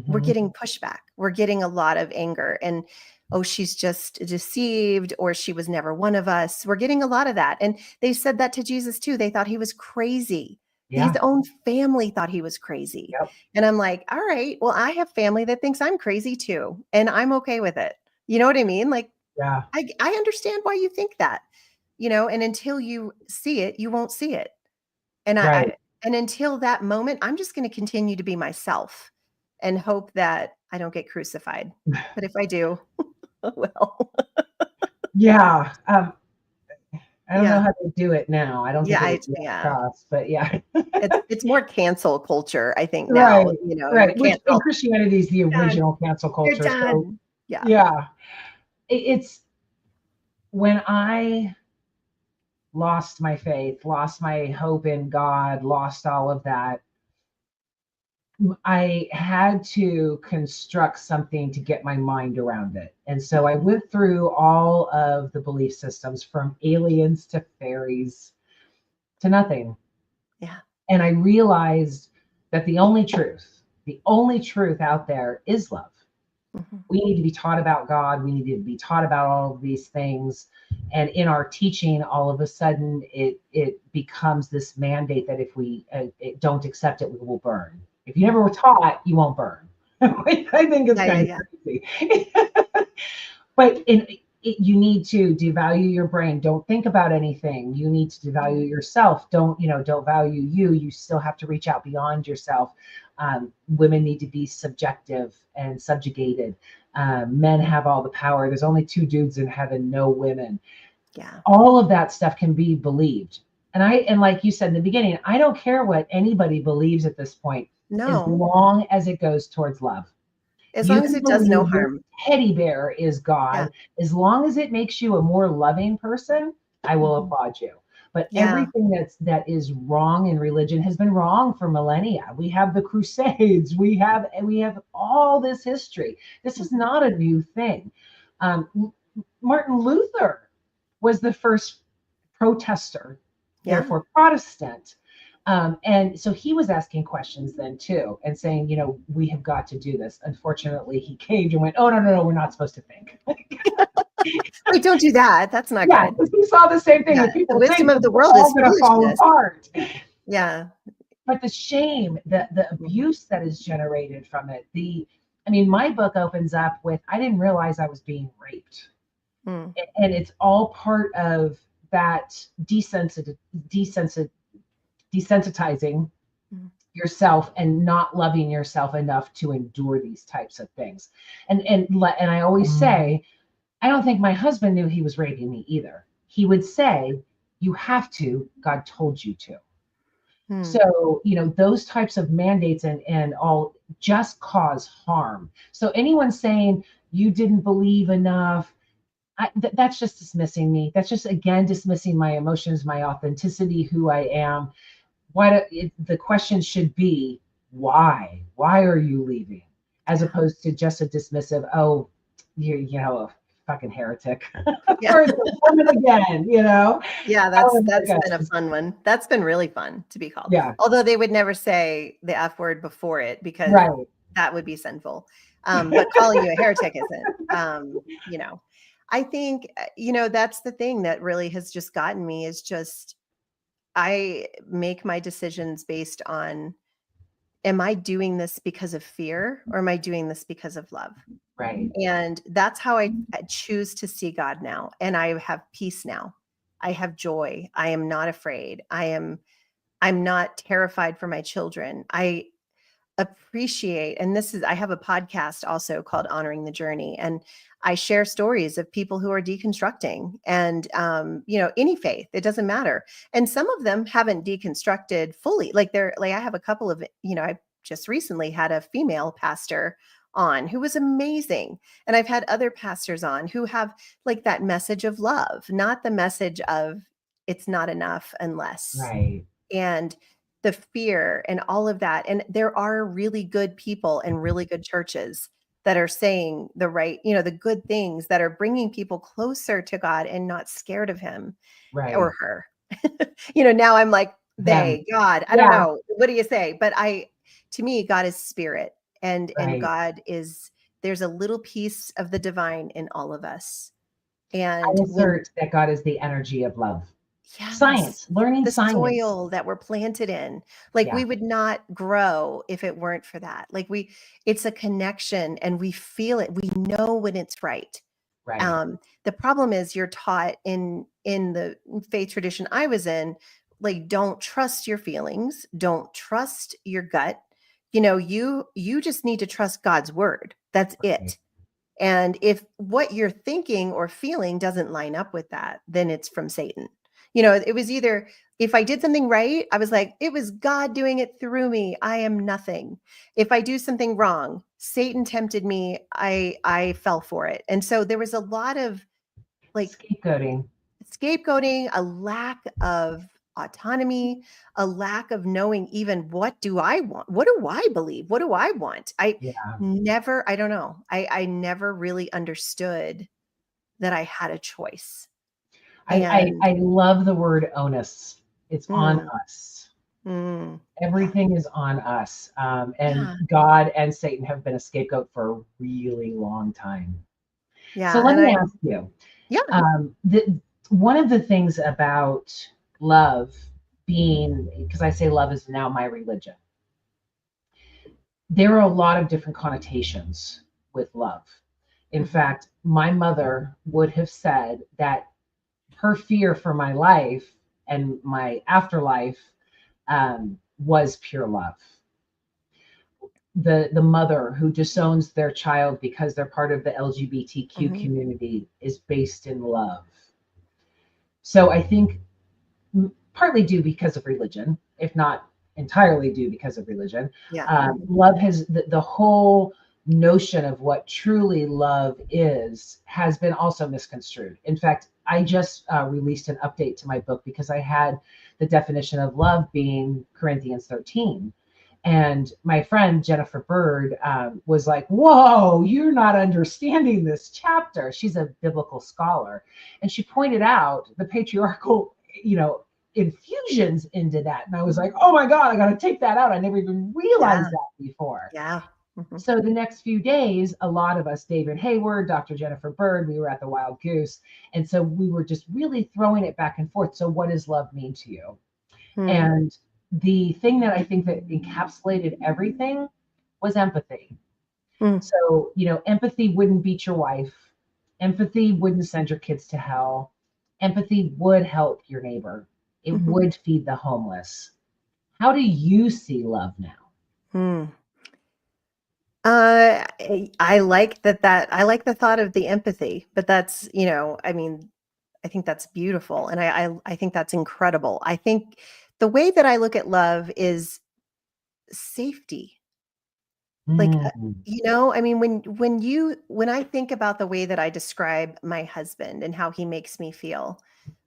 S2: we're
S1: Mhm.
S2: getting pushback, we're getting a lot of anger, and oh, she's just deceived, or she was never one of us. We're getting a lot of that. And they said that to Jesus too. They thought he was crazy. His
S1: Yeah,
S2: own family thought he was crazy.
S1: yep,
S2: And I'm like, all right, well, I have family that thinks I'm crazy too, and I'm okay with it. You know what I mean? Like,
S1: yeah,
S2: I understand why you think that, and until you see it, you won't see it. And
S1: right.
S2: and until that moment, I'm just going to continue to be myself and hope that I don't get crucified. But if I do, oh well.
S1: Yeah, I don't know
S2: Yeah.
S1: how they do it now. I don't think
S2: Yeah,
S1: it would get
S2: yeah.
S1: across, but yeah.
S2: It's more cancel culture, I think now,
S1: Right,
S2: you're
S1: right, which in
S2: cancel.
S1: Christianity is the
S2: Done.
S1: original cancel
S2: You're
S1: culture, so
S2: done. Yeah.
S1: yeah. It's when I lost my faith, lost my hope in God, lost all of that, I had to construct something to get my mind around it. And so I went through all of the belief systems from aliens to fairies to nothing.
S2: Yeah.
S1: And I realized that the only truth out there is love.
S2: Mhm.
S1: We need to be taught about God. We need to be taught about all of these things. And in our teaching, all of a sudden, it becomes this mandate that if we don't accept it, we will burn. If you never were
S2: Mhm.
S1: taught, you won't burn. I think it's
S2: Yeah, yeah,
S1: kind
S2: yeah.
S1: of crazy. But you need to devalue your brain. Don't think about anything. You need to devalue yourself. Don't value you. You still have to reach out beyond yourself. Women need to be subjective and subjugated. Men have all the power. There's only two dudes in heaven, no women.
S2: Yeah.
S1: All of that stuff can be believed. And like you said in the beginning, I don't care what anybody believes at this point, as
S2: No.
S1: long as it goes towards love.
S2: As
S1: You
S2: long as
S1: can
S2: it does no
S1: believe your
S2: harm.
S1: teddy bear is
S2: Yeah.
S1: God. As long as it makes you a more loving person, I will
S2: Mhm.
S1: applaud you. But
S2: Yeah.
S1: everything that is wrong in religion has been wrong for millennia. We have the Crusades. We have all this history. This is
S2: Mhm.
S1: not a new thing. Martin Luther was the first protester,
S2: Yeah.
S1: therefore Protestant. And so he was asking questions then too, and saying, we have got to do this. Unfortunately, he caved and went, "Oh, no, no, no, we're not supposed to think."
S2: Wait, don't do that. That's not
S1: Yeah,
S2: good.
S1: because he saw the same thing.
S2: Yeah.
S1: If
S2: The
S1: people
S2: wisdom
S1: think,
S2: of
S1: then
S2: the
S1: we're
S2: world is
S1: all going to fall
S2: foolishness.
S1: apart.
S2: Yeah.
S1: But the shame, the
S2: Mhm.
S1: abuse that is generated from it, I mean, my book opens up with, I didn't realize I was being raped.
S2: Mm.
S1: And it's all part of that desensit- desensitizing
S2: Mm.
S1: yourself and not loving yourself enough to endure these types of things. And I always say, I don't think my husband knew he was raping me either. He would say, "You have to, God told you to."
S2: Hmm.
S1: So, those types of mandates and all just cause harm. So anyone saying you didn't believe enough, that's just dismissing me. That's just, again, dismissing my emotions, my authenticity, who I am. The question should be, why? Why are you leaving? As
S2: Yeah.
S1: opposed to just a dismissive, oh, a fucking heretic.
S2: Yeah.
S1: Or the woman again,
S2: Yeah,
S1: Oh my
S2: that's been a
S1: gosh.
S2: fun one. That's been really fun to be called.
S1: Yeah,
S2: Although they would never say the F word before it because
S1: right.
S2: that would be sinful. But calling you a heretic isn't. I think, that's the thing that really has just gotten me is just I make my decisions based on, am I doing this because of fear or am I doing this because of love?
S1: Right.
S2: And that's how I choose to see God now. And I have peace now. I have joy. I am not afraid. I'm not terrified for my children. I appreciate, and I have a podcast also called Honoring the Journey. And I share stories of people who are deconstructing and, any faith, it doesn't matter. And some of them haven't deconstructed fully. I have a couple of, I just recently had a female pastor on who was amazing. And I've had other pastors on who have like that message of love, not the message of it's not enough unless.
S1: Right.
S2: And the fear and all of that. And there are really good people and really good churches that are saying the right, the good things that are bringing people closer to God and not scared of him or
S1: Right.
S2: her. Now I'm like,
S1: Them.
S2: God, I don't
S1: Yeah.
S2: know. What do you say? But to me, God is spirit and
S1: Right.
S2: God is, there's a little piece of the divine in all of us.
S1: I
S2: And when,
S1: assert that God is the energy of love.
S2: yes,
S1: Science, learning
S2: the
S1: science.
S2: soil that we're planted in, like
S1: Yeah.
S2: we would not grow if it weren't for that. It's a connection and we feel it. We know when it's right.
S1: Right.
S2: The problem is you're taught in the faith tradition I was in, like, don't trust your feelings, don't trust your gut. You just need to trust God's word. That's
S1: Right.
S2: it. And if what you're thinking or feeling doesn't line up with that, then it's from Satan. It was either if I did something right, I was like, it was God doing it through me. I am nothing. If I do something wrong, Satan tempted me. I fell for it. And so there was a lot of like
S1: Scapegoating.
S2: scapegoating, a lack of autonomy, a lack of knowing even what do I want? What do I believe? What do I want?
S1: Yeah.
S2: I don't know. I never really understood that I had a choice. And
S1: I love the word onus. It's on
S2: mm,
S1: us.
S2: mm, yeah,
S1: Everything is on us. And
S2: yeah,
S1: God and Satan have been a scapegoat for a really long time. So
S2: yeah.
S1: let
S2: And
S1: me ask you,
S2: yeah,
S1: one of the things about love being, because I say love is now my religion, there are a lot of different connotations with love. In
S2: mhm,
S1: fact, my mother would have said that her fear for my life and my afterlife was pure love. The mother who disowns their child because they're part of the LGBTQ
S2: mhm,
S1: community is based in love. So I think partly due because of religion, if not entirely due because of religion.
S2: yeah, mhm,
S1: Love has the whole notion of what truly love is has been also misconstrued. In fact, I just released an update to my book because I had the definition of love being Corinthians 13. And my friend Jennifer Bird was like, "Whoa, you're not understanding this chapter." She's a biblical scholar, and she pointed out the patriarchal, infusions into that. And I was like, "Oh my God, I got to take that out. I never even
S2: yeah,
S1: realized that before."
S2: yeah, mhm,
S1: So the next few days, a lot of us, David Hayward, Dr. Jennifer Bird, we were at the Wild Goose. And so we were just really throwing it back and forth. So what does love mean to you?
S2: mm,
S1: And the thing that I think that encapsulated everything was empathy.
S2: mm,
S1: So, empathy wouldn't beat your wife. Empathy wouldn't send your kids to hell. Empathy would help your neighbor. It
S2: mhm,
S1: would feed the homeless. How do you see love now?
S2: mm. I like I like the thought of the empathy, but that's, I mean, I think that's beautiful. And I think that's incredible. I think the way that I look at love is safety. Like,
S1: Mm,
S2: I mean, when I think about the way that I describe my husband and how he makes me feel,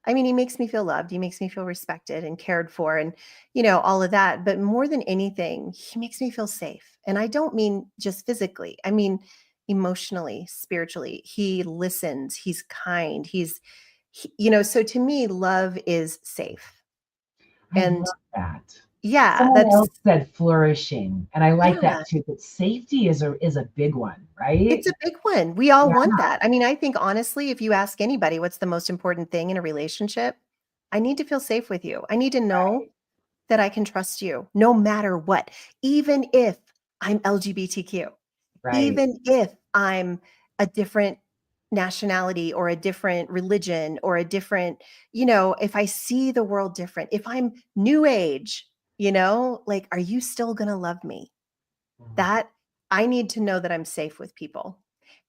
S2: I mean, he makes me feel loved, he makes me feel respected and cared for and, all of that. But more than anything, he makes me feel safe. And I don't mean just physically. I mean, emotionally, spiritually. He listens, he's kind, so to me, love is safe.
S1: I
S2: And
S1: love that.
S2: yeah,
S1: Someone
S2: that's
S1: else said flourishing, and I like
S2: yeah.
S1: that too. But safety is a big one,
S2: It's
S1: right?
S2: a big one. We all
S1: Yeah,
S2: want that. I mean, I think honestly, if you ask anybody what's the most important thing in a relationship, I need to feel safe with you. I need to know
S1: right,
S2: that I can trust you no matter what, even if I'm LGBTQ,
S1: right,
S2: even if I'm a different nationality or a different religion or a different, if I see the world different, if I'm new age, like, are you still going to love me?
S1: mm,
S2: That I need to know that I'm safe with people.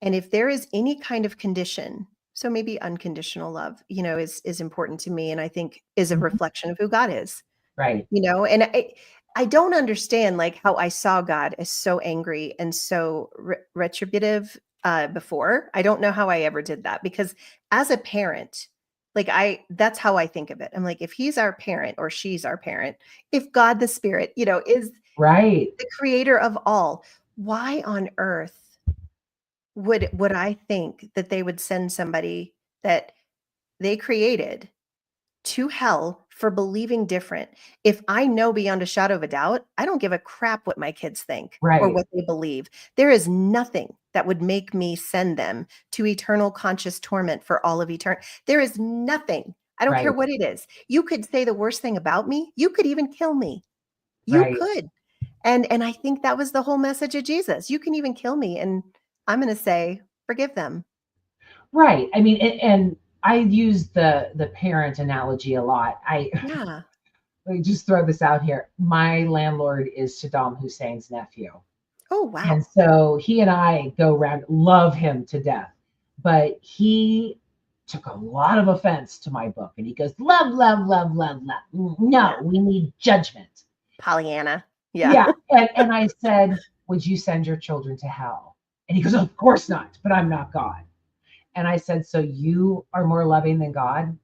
S2: And if there is any kind of condition, so maybe unconditional love, is important to me and I think is a
S1: mhm,
S2: reflection of who God is,
S1: right,
S2: and I don't understand like how I saw God as so angry and so retributive before. I don't know how I ever did that because as a parent, like that's how I think of it. I'm like, if he's our parent or she's our parent, if God the Spirit, is
S1: right,
S2: the creator of all, why on earth would I think that they would send somebody that they created to hell for believing different? If I know beyond a shadow of a doubt, I don't give a crap what my kids think or
S1: right,
S2: what they believe. There is nothing that would make me send them to eternal conscious torment for all of eternity. There is nothing. I don't care
S1: right,
S2: what it is. You could say the worst thing about me. You could even kill me. You
S1: right,
S2: could. And I think that was the whole message of Jesus. You can even kill me and I'm going to say, forgive them.
S1: right. I mean, and I use the parent analogy a lot.
S2: Yeah.
S1: Let me just throw this out here. My landlord is Saddam Hussein's nephew.
S2: Oh,
S1: And
S2: wow.
S1: so he and I go around, love him to death. But he took a lot of offense to my book. And he goes, love, love, love, love, love.
S2: Yeah.
S1: No, we need judgment.
S2: Pollyanna. Yeah.
S1: Yeah. And I said, would you send your children to hell? And he goes, of course not, but I'm not God. And I said, so you are more loving than God? And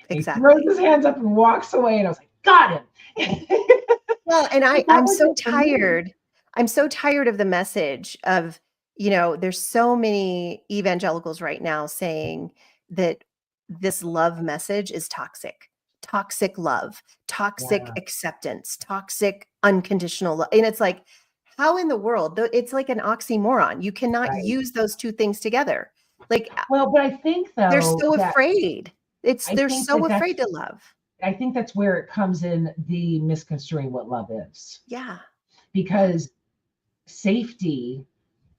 S1: he throws
S2: Exactly.
S1: his hands up and walks away. And I was like, got him.
S2: Well, and
S1: But that
S2: I'm
S1: was
S2: so
S1: it for me.
S2: tired. I'm so tired of the message of, there's so many evangelicals right now saying that this love message is toxic. Toxic love, toxic
S1: Yeah,
S2: acceptance, toxic unconditional love. And it's like, how in the world? It's like an oxymoron. You cannot
S1: right.
S2: use those two things together. Like
S1: Well, but I think
S2: they're
S1: though
S2: so
S1: that
S2: afraid.
S1: I
S2: They're
S1: think
S2: so
S1: that
S2: afraid
S1: that's
S2: to love.
S1: I think that's where it comes in the misconstruing what love is.
S2: Yeah. Yeah.
S1: Because safety,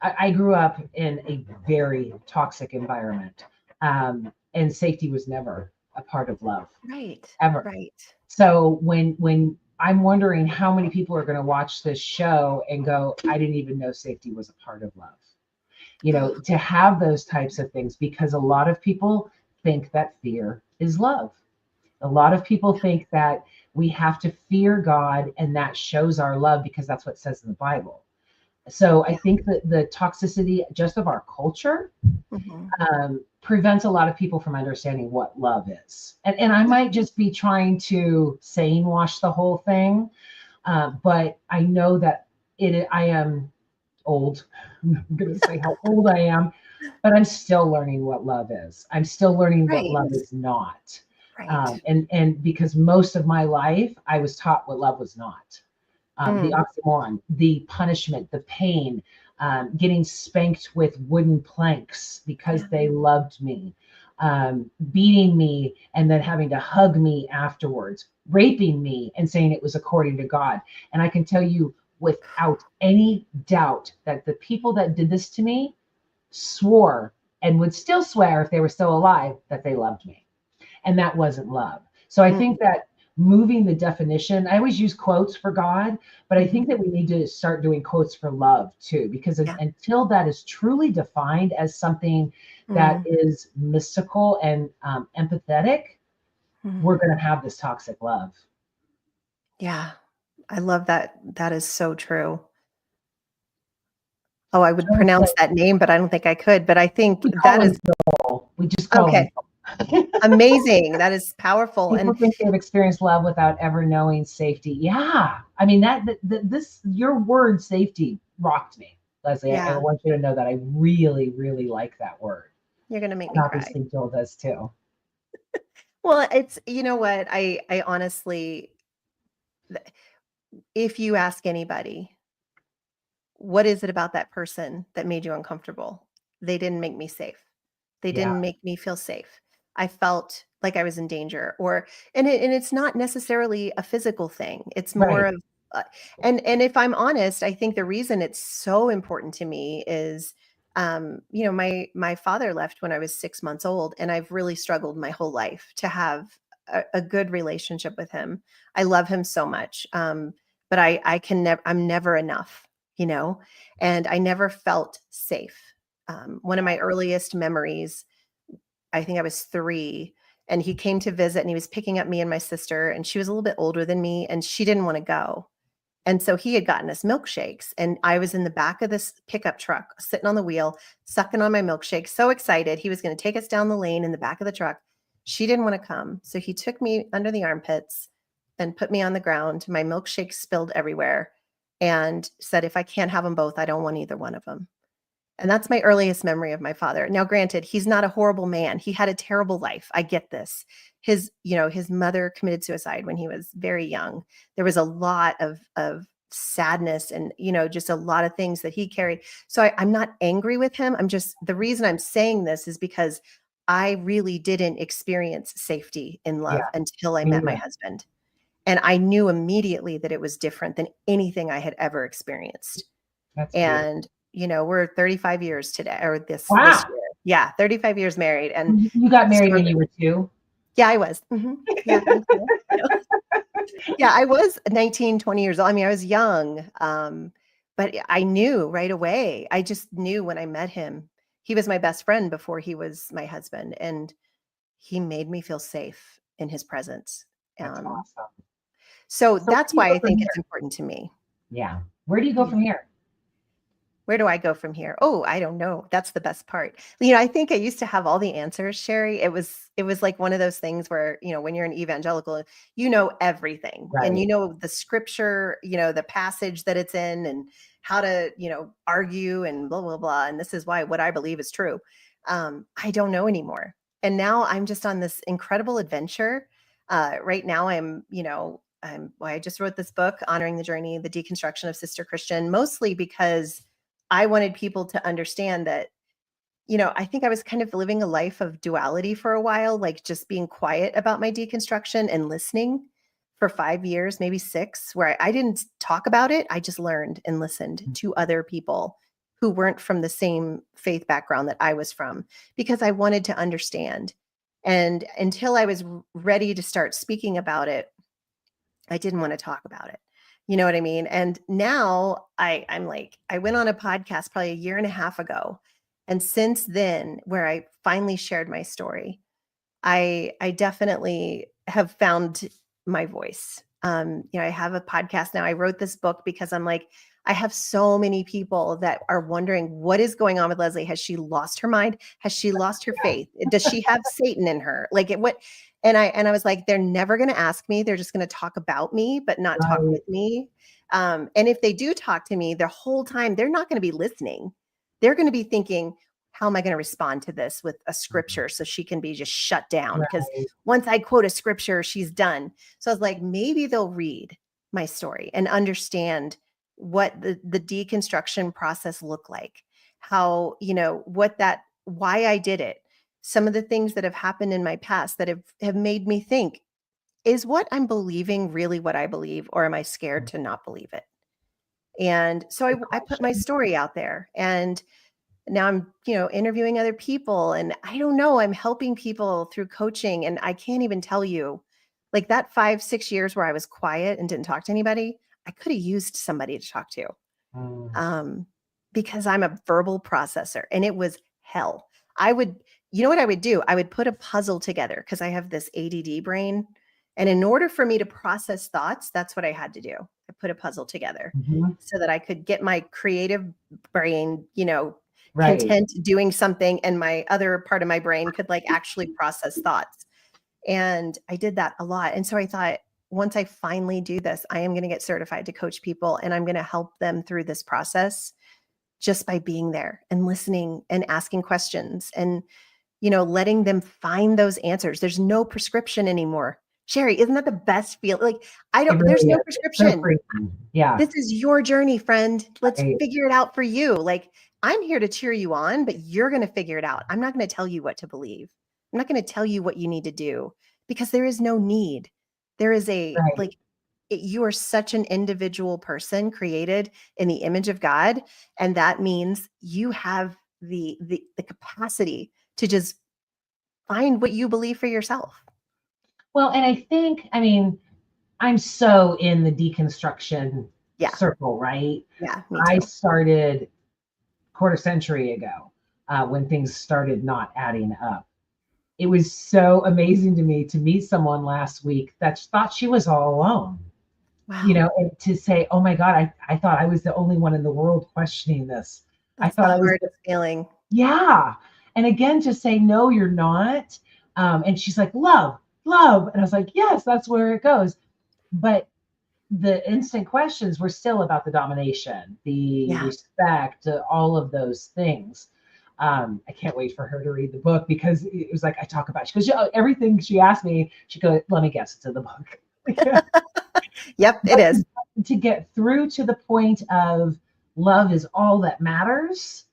S1: I grew up in a very toxic environment. And safety was never a part of love,
S2: Right.
S1: ever.
S2: Right.
S1: So when I'm wondering how many people are going to watch this show and go, I didn't even know safety was a part of love. To have those types of things, because a lot of people think that fear is love. A lot of people think that we have to fear God and that shows our love because that's what it says in the Bible. So I
S2: Yeah.
S1: think that the toxicity just of our culture
S2: Mhm.
S1: prevents a lot of people from understanding what love is. And I might just be trying to sane wash the whole thing, but I know that I am old. I'm going to say how old I am, but I'm still learning what love is. I'm still learning what
S2: Right.
S1: love is not.
S2: Right.
S1: And because most of my life I was taught what love was not. The
S2: Mm.
S1: oxymoron, the punishment, the pain, getting spanked with wooden planks because
S2: Yeah.
S1: they loved me, beating me and then having to hug me afterwards, raping me and saying it was according to God. And I can tell you without any doubt that the people that did this to me swore and would still swear if they were still alive that they loved me. And that wasn't love. So I
S2: Mm.
S1: think that moving the definition, I always use quotes for God, but I
S2: Mhm.
S1: think that we need to start doing quotes for love too, because
S2: Yeah.
S1: until that is truly defined as something that
S2: Mm.
S1: is mystical and empathetic,
S2: Mhm.
S1: we're going to have this toxic love.
S2: Yeah. I love that. That is so true. Oh, I would
S1: I would say
S2: pronounce that name, but I don't think I could. But I think
S1: we call
S2: that
S1: him
S2: is
S1: Joel. We just call him
S2: okay.
S1: Joel.
S2: Amazing. That is powerful.
S1: People
S2: And
S1: think they've experienced love without ever knowing safety. Yeah. I mean, this, your word safety rocked me, Leslie. I
S2: yeah,
S1: want you to know that I really, really like that word.
S2: you're going to make me
S1: And
S2: cry.
S1: obviously Joel does too.
S2: Well, it's, you know what? I honestly, if you ask anybody, what is it about that person that made you uncomfortable? They didn't make me safe. They
S1: Yeah.
S2: didn't make me feel safe. I felt like I was in danger, or and it's not necessarily a physical thing. It's more
S1: Right.
S2: of uh, and if I'm honest, I think the reason it's so important to me is you know, my father left when I was 6 months old, and I've really struggled my whole life to have a good relationship with him. I love him so much. But I can never, I'm never enough, you know, and I never felt safe. One of my earliest memories, I think I was 3, and he came to visit, and he was picking up me and my sister, and she was a little bit older than me, and she didn't want to go. And so he had gotten us milkshakes, and I was in the back of this pickup truck, sitting on the wheel, sucking on my milkshake, so excited. He was going to take us down the lane in the back of the truck. She didn't want to come. So he took me under the armpits and put me on the ground. My milkshake spilled everywhere and said, if I can't have them both, I don't want either one of them. And that's my earliest memory of my father. Now, granted, he's not a horrible man. He had a terrible life. I get this. His, you know, his mother committed suicide when he was very young. There was a lot of sadness and, you know, just a lot of things that he carried. So I'm not angry with him. I'm just, the reason I'm saying this is because I really didn't experience safety in love
S1: Yeah.
S2: until I
S1: Me
S2: met my
S1: neither.
S2: husband. And I knew immediately that it was different than anything I had ever experienced.
S1: That's beautiful.
S2: And, you know, we're 35 years today, or this
S1: Wow.
S2: year. Yeah, 35 years married. And
S1: You got married when
S2: sort of,
S1: you were 2?
S2: yeah, I was. Yeah, thank you. Yeah, I was 19, 20 years old. I mean, I was young. But I knew right away. I just knew when I met him. He was my best friend before he was my husband. And he made me feel safe in his presence.
S1: That's
S2: Um,
S1: awesome.
S2: so
S1: So where
S2: that's
S1: do you
S2: why
S1: go
S2: I
S1: from
S2: think
S1: here?
S2: it's important to me.
S1: Yeah. Where do you go
S2: Yeah.
S1: from here?
S2: Where do I go from here? Oh, I don't know. That's the best part. You know, I think I used to have all the answers, Sherry. It was like one of those things where, you know, when you're an evangelical, you know everything. And
S1: Right.
S2: you know the scripture, you know, the passage that it's in and how to, you know, argue and blah blah blah. And this is why what I believe is true. I don't know anymore. And now I'm just on this incredible adventure. Right now I'm, you know, I just wrote this book, Honoring the Journey, the Deconstruction of Sister Christian, mostly because I wanted people to understand that, you know, I think I was kind of living a life of duality for a while, like just being quiet about my deconstruction and listening for 5 years, maybe 6, where I didn't talk about it. I just learned and listened to other people who weren't from the same faith background that I was from because I wanted to understand. And until I was ready to start speaking about it, I didn't want to talk about it. You know what I mean? And now I'm like, I went on a podcast probably a year and a half ago. And since then, where I finally shared my story, I definitely have found my voice. You know, I have a podcast now. I wrote this book because I'm like, I have so many people that are wondering what is going on with Leslie. Has she lost her mind? Has she lost her faith? Does she have Satan in her? Like it what and I was like, they're never going to ask me. They're just going to talk about me, but not talk
S1: Right.
S2: with me. And if they do talk to me, the whole time they're not going to be listening. They're going to be thinking, how am I going to respond to this with a scripture so she can be just shut down? Because
S1: Right.
S2: once I quote a scripture, she's done. So I was like, maybe they'll read my story and understand what the deconstruction process looked like, how, you know, what that, why I did it, some of the things that have happened in my past that have made me think, is what I'm believing really what I believe, or am I scared to not believe it? And so
S1: Good
S2: I put my
S1: question.
S2: story out there, and now I'm, you know, interviewing other people, and I don't know, I'm helping people through coaching, and I can't even tell you, like that 5, 6 years where I was quiet and didn't talk to anybody, I could have used somebody to talk to.
S1: Mm.
S2: Um, because I'm a verbal processor, and it was hell. I would, you know what I would do? I would put a puzzle together because I have this ADD brain. And in order for me to process thoughts, that's what I had to do. I put a puzzle together
S1: Mhm.
S2: so that I could get my creative brain,
S1: Right.
S2: content doing something, and my other part of my brain could like actually process thoughts. And I did that a lot. And so I thought, once I finally do this, I am going to get certified to coach people, and I'm going to help them through this process just by being there and listening and asking questions and, letting them find those answers. There's no prescription anymore. Sherry, isn't that the best feel? Like,
S1: It
S2: there's
S1: really
S2: no
S1: is. It's so
S2: prescription.
S1: freeing. Yeah.
S2: This is your journey, friend. Let's
S1: Right.
S2: figure it out for you. Like, I'm here to cheer you on, but you're going to figure it out. I'm not going to tell you what to believe. I'm not going to tell you what you need to do, because there is no need. There is
S1: Right.
S2: you are such an individual person created in the image of God. And that means you have the capacity to just find what you believe for yourself.
S1: Well, and I think, I mean, I'm so in the deconstruction
S2: Yeah.
S1: circle, right?
S2: Yeah. Me
S1: I
S2: too.
S1: started quarter century ago when things started not adding up. It was so amazing to me to meet someone last week that thought she was all alone,
S2: Wow.
S1: and to say, oh my God, I thought I was the only one in the world questioning this. I
S2: That's the
S1: thought I was,
S2: hardest feeling.
S1: yeah. And again, just say, no, you're not. And she's like, love, love. And I was like, yes, that's where it goes. But the instant questions were still about the domination, the
S2: Yeah.
S1: respect, all of those things. I can't wait for her to read the book because it was like I talk about. She goes, "Yeah, everything she asked me." She goes, "Let me guess, it's in the book." Yeah.
S2: Yep, it
S1: But
S2: is.
S1: to get through to the point of love is all that matters.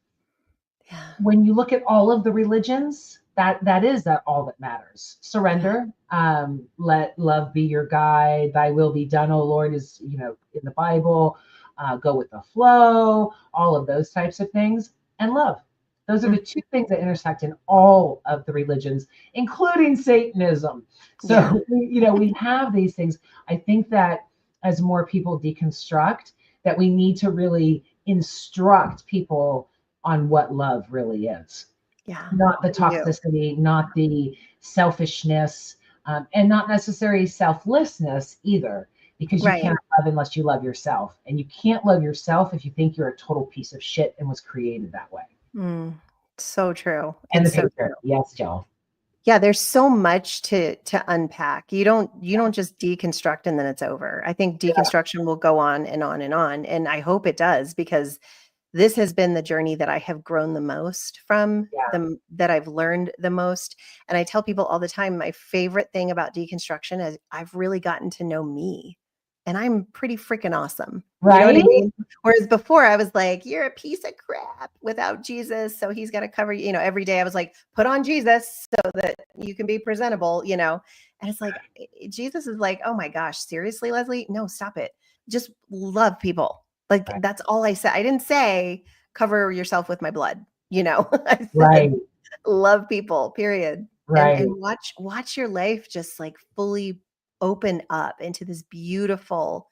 S2: Yeah.
S1: When you look at all of the religions, that is that all that matters.
S2: Yeah.
S1: Surrender. Let love be your guide. Thy will be done, O Lord, is in the Bible. Go with the flow. All of those types of things, and love. Those are
S2: Mm,
S1: the two things that intersect in all of the religions, including Satanism.
S2: yeah.
S1: So we have these things. I think that as more people deconstruct, that we need to really instruct people on what love really is,
S2: Yeah.
S1: not the
S2: We do.
S1: toxicity, not the selfishness, and not necessarily selflessness either, because you
S2: Right.
S1: can't love unless you love yourself. And you can't love yourself if you think you're a total piece of shit and was created that way.
S2: Mm, so true.
S1: And the
S2: It's so
S1: patriarchy.
S2: true.
S1: Yes, Jill.
S2: Yeah, there's so much to unpack. You don't just deconstruct and then it's over. I think
S1: Yeah.
S2: deconstruction will go on and on and on, and I hope it does, because this has been the journey that I have grown the most from,
S1: Yeah.
S2: them that I've learned the most. And I tell people all the time, my favorite thing about deconstruction is I've really gotten to know me. And I'm pretty freaking awesome. You know what I
S1: Right?
S2: mean? Whereas before I was like, you're a piece of crap without Jesus. So he's got to cover you. Every day I was like, put on Jesus so that you can be presentable. And it's like, Jesus is like, oh my gosh, seriously, Leslie? No, stop it. Just love people. Like,
S1: Right.
S2: that's all I said. I didn't say cover yourself with my blood. I
S1: Right.
S2: said love people, period. And
S1: Right.
S2: watch your life just like fully open up into this beautiful,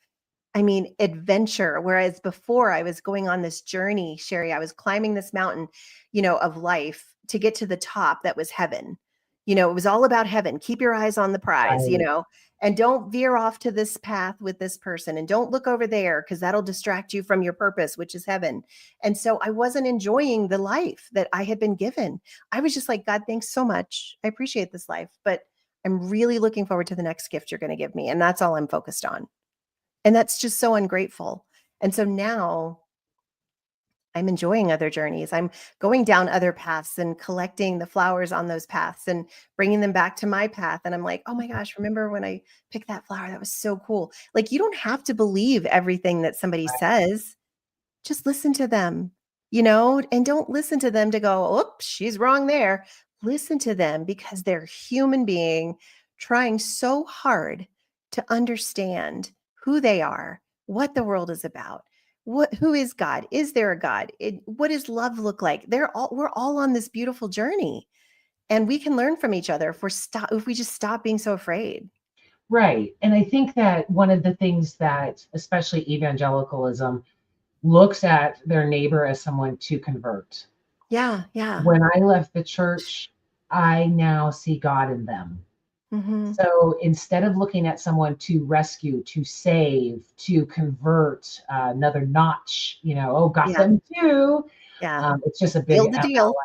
S2: adventure. Whereas before I was going on this journey, Sherry, I was climbing this mountain, of life to get to the top that was heaven. It was all about heaven. Keep your eyes on the prize,
S1: Right.
S2: and don't veer off to this path with this person, and don't look over there because that'll distract you from your purpose, which is heaven. And so I wasn't enjoying the life that I had been given. I was just like, God, thanks so much. I appreciate this life, but I'm really looking forward to the next gift you're going to give me. And that's all I'm focused on. And that's just so ungrateful. And so now I'm enjoying other journeys. I'm going down other paths and collecting the flowers on those paths and bringing them back to my path. And I'm like, oh my gosh, remember when I picked that flower? That was so cool. Like, you don't have to believe everything that somebody says. Just listen to them, and don't listen to them to go, oops, she's wrong there. Listen to them because they're human being trying so hard to understand who they are, what the world is about. Who is God? Is there a God? What does love look like? We're all on this beautiful journey, and we can learn from each other if we just stop being so afraid.
S1: Right. And I think that one of the things that, especially evangelicalism, looks at their neighbor as someone to convert.
S2: Yeah, yeah.
S1: When I left the church, I now see God in them.
S2: Mm-hmm.
S1: So instead of looking at someone to rescue, to save, to convert, another notch, oh, got
S2: Yeah.
S1: them too.
S2: Yeah.
S1: It's just a big
S2: Seal the deal.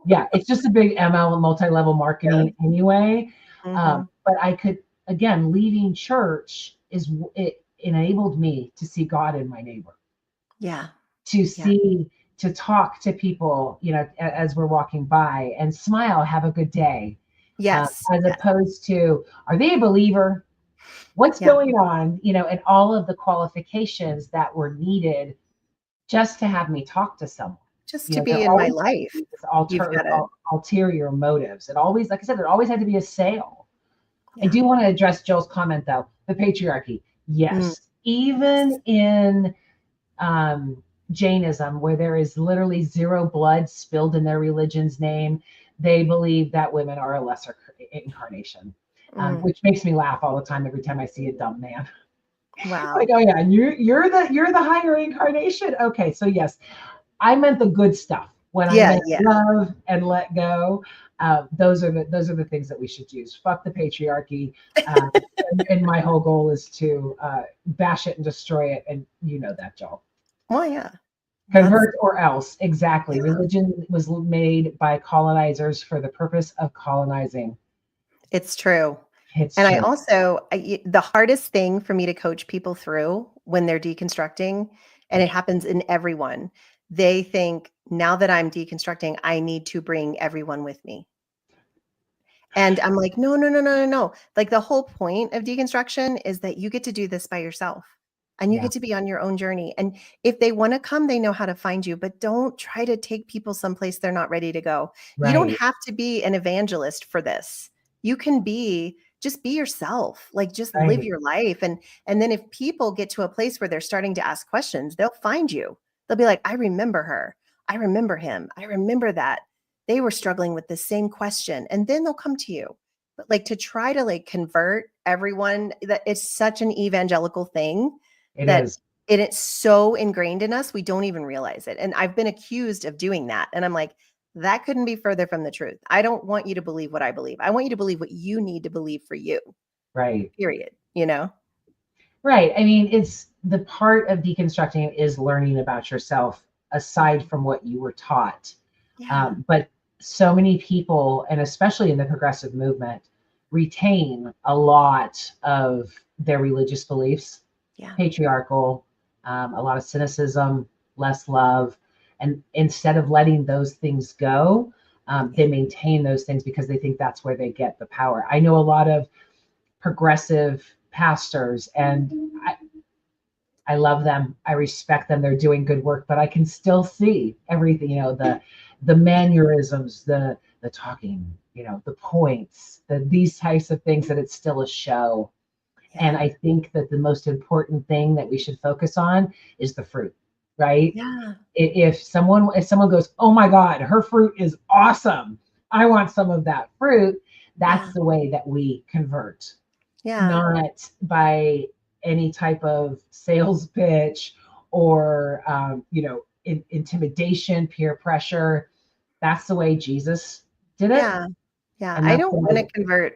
S1: yeah, it's just a big ML, multi-level
S2: Yeah.
S1: marketing anyway.
S2: Mm-hmm.
S1: But I could, again, leaving church it enabled me to see God in my neighbor,
S2: Yeah.
S1: to
S2: Yeah.
S1: see, to talk to people, as we're walking by and smile, have a good day,
S2: Yes.
S1: as
S2: Yes.
S1: opposed to, are they a believer? What's
S2: Yeah.
S1: going on? And all of the qualifications that were needed just to have me talk to someone.
S2: Just to
S1: There
S2: be in my
S1: always had to
S2: life,
S1: be this
S2: you've got to.
S1: ulterior motives. It always, like I said, it always had to be a sale. I
S2: Yeah.
S1: do want to address Joel's comment, though. The patriarchy.
S2: Mm,
S1: Yes.
S2: yes.
S1: Even in Jainism, where there is literally zero blood spilled in their religion's name, they believe that women are a lesser incarnation,
S2: Mm,
S1: which makes me laugh all the time every time I see a dumb man. Like,
S2: wow.
S1: oh yeah, and you're the higher incarnation. Okay, so yes, I meant the good stuff. When I
S2: Yeah.
S1: meant
S2: Yeah.
S1: love and let go, those are the things that we should use. Fuck the patriarchy, and my whole goal is to bash it and destroy it. And you know that, Joel.
S2: Well, yeah. That's
S1: Convert or else. Exactly.
S2: yeah.
S1: Religion was made by colonizers for the purpose of colonizing.
S2: It's true.
S1: It's
S2: And I
S1: true.
S2: also, the hardest thing for me to coach people through when they're deconstructing, and it happens in everyone, they think now that I'm deconstructing, I need to bring everyone with me. And I'm like, no, no, no, no, no, no. Like the whole point of deconstruction is that you get to do this by yourself and you
S1: Yeah.
S2: get to be on your own journey. And if they want to come, they know how to find you, but don't try to take people someplace they're not ready to go. You don't
S1: Right.
S2: have to be an evangelist for this. You can just be yourself, like just live
S1: Right.
S2: your life. And then if people get to a place where they're starting to ask questions, they'll find you. They'll be like, I remember her. I remember him. I remember that they were struggling with the same question, and then they'll come to you. But like to try to like convert everyone, that it's such an evangelical thing
S1: It
S2: that
S1: is.
S2: it's so ingrained in us we don't even realize it. And I've been accused of doing that, and I'm like, that couldn't be further from the truth. I don't want you to believe what I believe. I want you to believe what you need to believe for you,
S1: Right.
S2: period, you know.
S1: Right. I mean, it's the part of deconstructing is learning about yourself aside from what you were taught.
S2: Yeah.
S1: But so many people, and especially in the progressive movement, retain a lot of their religious beliefs,
S2: Yeah.
S1: patriarchal, a lot of cynicism, less love. And instead of letting those things go,
S2: Yeah.
S1: they maintain those things because they think that's where they get the power. I know a lot of progressive pastors, and I love them. I respect them. They're doing good work, but I can still see everything, the mannerisms, the talking, the points, these types of things, that it's still a show. And
S2: Yeah.
S1: I think that the most important thing that we should focus on is the fruit, right?
S2: Yeah.
S1: If someone goes, oh my God, her fruit is awesome, I want some of that fruit,
S2: Yeah.
S1: that's the way that we convert,
S2: Yeah.
S1: not by any type of sales pitch or intimidation, peer pressure. That's the way Jesus did it,
S2: Yeah. Yeah,
S1: and
S2: I
S1: that's
S2: don't
S1: the
S2: wanna
S1: way.
S2: convert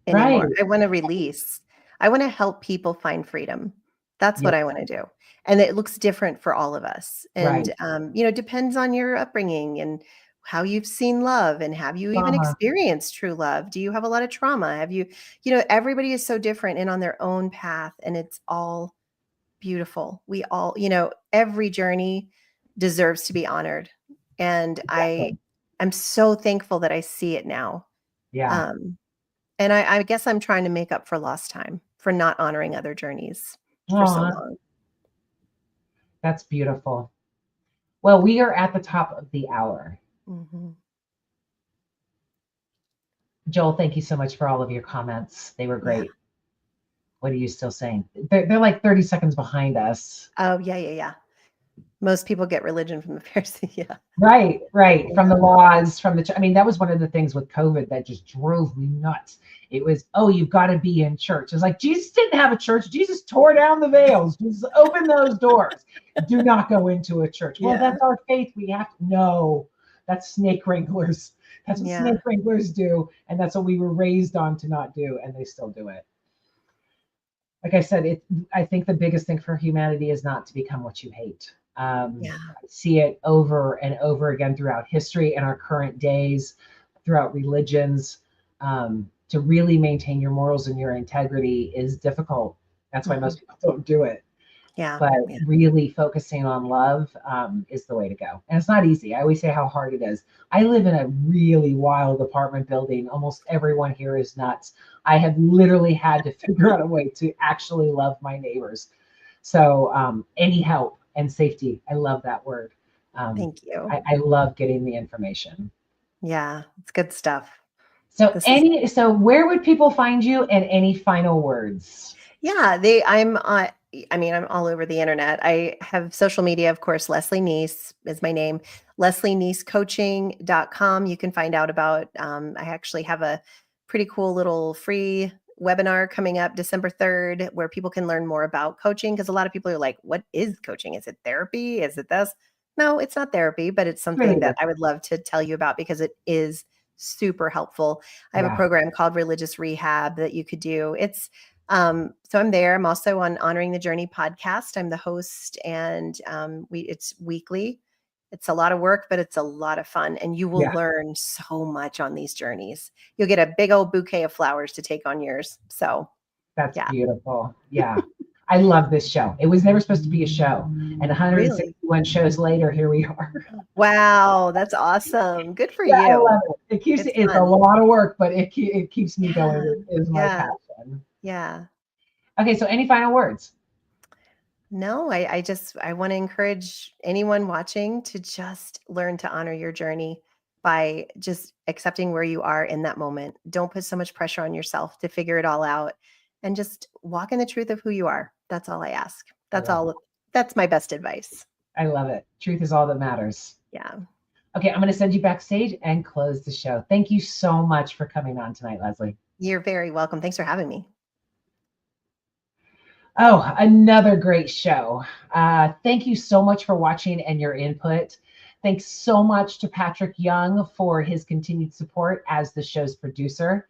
S1: Right.
S2: anymore. I wanna release. I wanna help people find freedom. That's
S1: Yeah.
S2: what I wanna do, and it looks different for all of us, and,
S1: Right.
S2: depends on your upbringing and how you've seen love, and have you even
S1: Uh-huh.
S2: experienced true love? Do you have a lot of trauma? Have everybody is so different and on their own path, and it's all beautiful. We all every journey deserves to be honored, and
S1: Exactly.
S2: I'm so thankful that I see it now.
S1: Yeah.
S2: Um, and I guess I'm trying to make up for lost time for not honoring other journeys for so
S1: Aw,
S2: long.
S1: that's beautiful. Well, we are at the top of the hour.
S2: Mhm.
S1: Joel, thank you so much for all of your comments. They were
S2: Yeah.
S1: great. What are you still saying? They're like 30 seconds behind us.
S2: Oh, yeah, yeah, yeah. Most people get religion from the Pharisee. Yeah.
S1: Right, right. From the
S2: Yeah.
S1: laws, I mean, that was one of the things with COVID that just drove me nuts. It was, oh, you've got to be in church. It's like, Jesus didn't have a church. Jesus tore down the veils. Jesus opened those doors. Do not go into a church. Well,
S2: Yeah.
S1: that's our faith. We have to, no, That's snake wranglers. That's what
S2: Yeah.
S1: snake wranglers do. And that's what we were raised on to not do. And they still do it. Like I said, I think the biggest thing for humanity is not to become what you hate.
S2: Yeah.
S1: I see it over and over again throughout history and our current days, throughout religions. To really maintain your morals and your integrity is difficult. That's why
S2: Mhm.
S1: most people don't do it.
S2: Yeah.
S1: But
S2: Yeah.
S1: really focusing on love is the way to go. And it's not easy. I always say how hard it is. I live in a really wild apartment building. Almost everyone here is nuts. I have literally had to figure out a way to actually love my neighbors. So any help and safety, I love that word.
S2: Thank you.
S1: I love getting the information.
S2: Yeah. It's good stuff.
S1: So
S2: This is
S1: where would people find you, and any final words?
S2: Yeah, I mean, I'm all over the internet. I have social media, of course. Leslie Nease is my name. LeslieNeaseCoaching.com. You can find out about, I actually have a pretty cool little free webinar coming up December 3rd where people can learn more about coaching, because a lot of people are like, what is coaching? Is it therapy? Is it this? No, it's not therapy, but it's something
S1: Really
S2: that
S1: good.
S2: I would love to tell you about because it is super helpful. I have a
S1: Yeah.
S2: program called Religious Rehab that you could do. So I'm there. I'm also on Honoring the Journey podcast. I'm the host, and it's weekly. It's a lot of work, but it's a lot of fun, and you will
S1: Yeah.
S2: learn so much on these journeys. You'll get a big old bouquet of flowers to take on yours. So
S1: That's
S2: yeah,
S1: beautiful. Yeah. I love this show. It was never supposed to be a show. And
S2: really.
S1: 161 shows later, here we are.
S2: Wow, that's awesome. Good for
S1: Yeah, I
S2: you.
S1: love it.
S2: It's
S1: It's a
S2: fun.
S1: lot of work, but it keeps me
S2: Yeah,
S1: going. It is my
S2: yeah,
S1: passion.
S2: yeah.
S1: Okay, so any final words?
S2: No, I want to encourage anyone watching to just learn to honor your journey by just accepting where you are in that moment. Don't put so much pressure on yourself to figure it all out, and just walk in the truth of who you are. That's all I ask.
S1: I
S2: That's
S1: love it.
S2: all. That's my best advice.
S1: I love it. Truth is all that matters.
S2: Yeah.
S1: Okay, I'm going to send you backstage and close the show. Thank you so much for coming on tonight, Leslie.
S2: You're very welcome. Thanks for having me.
S1: Oh, another great show. Thank you so much for watching and your input. Thanks so much to Patrick Young for his continued support as the show's producer.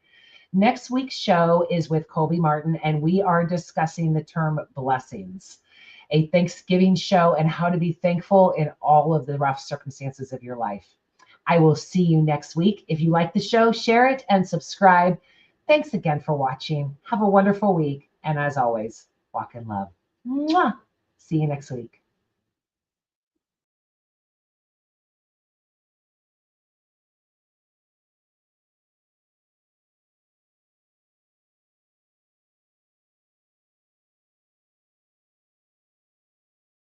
S1: Next week's show is with Colby Martin, and we are discussing the term blessings, a Thanksgiving show, and how to be thankful in all of the rough circumstances of your life. I will see you next week. If you like the show, share it and subscribe. Thanks again for watching. Have a wonderful week. And as always, walk in love. Mwah! See you next week.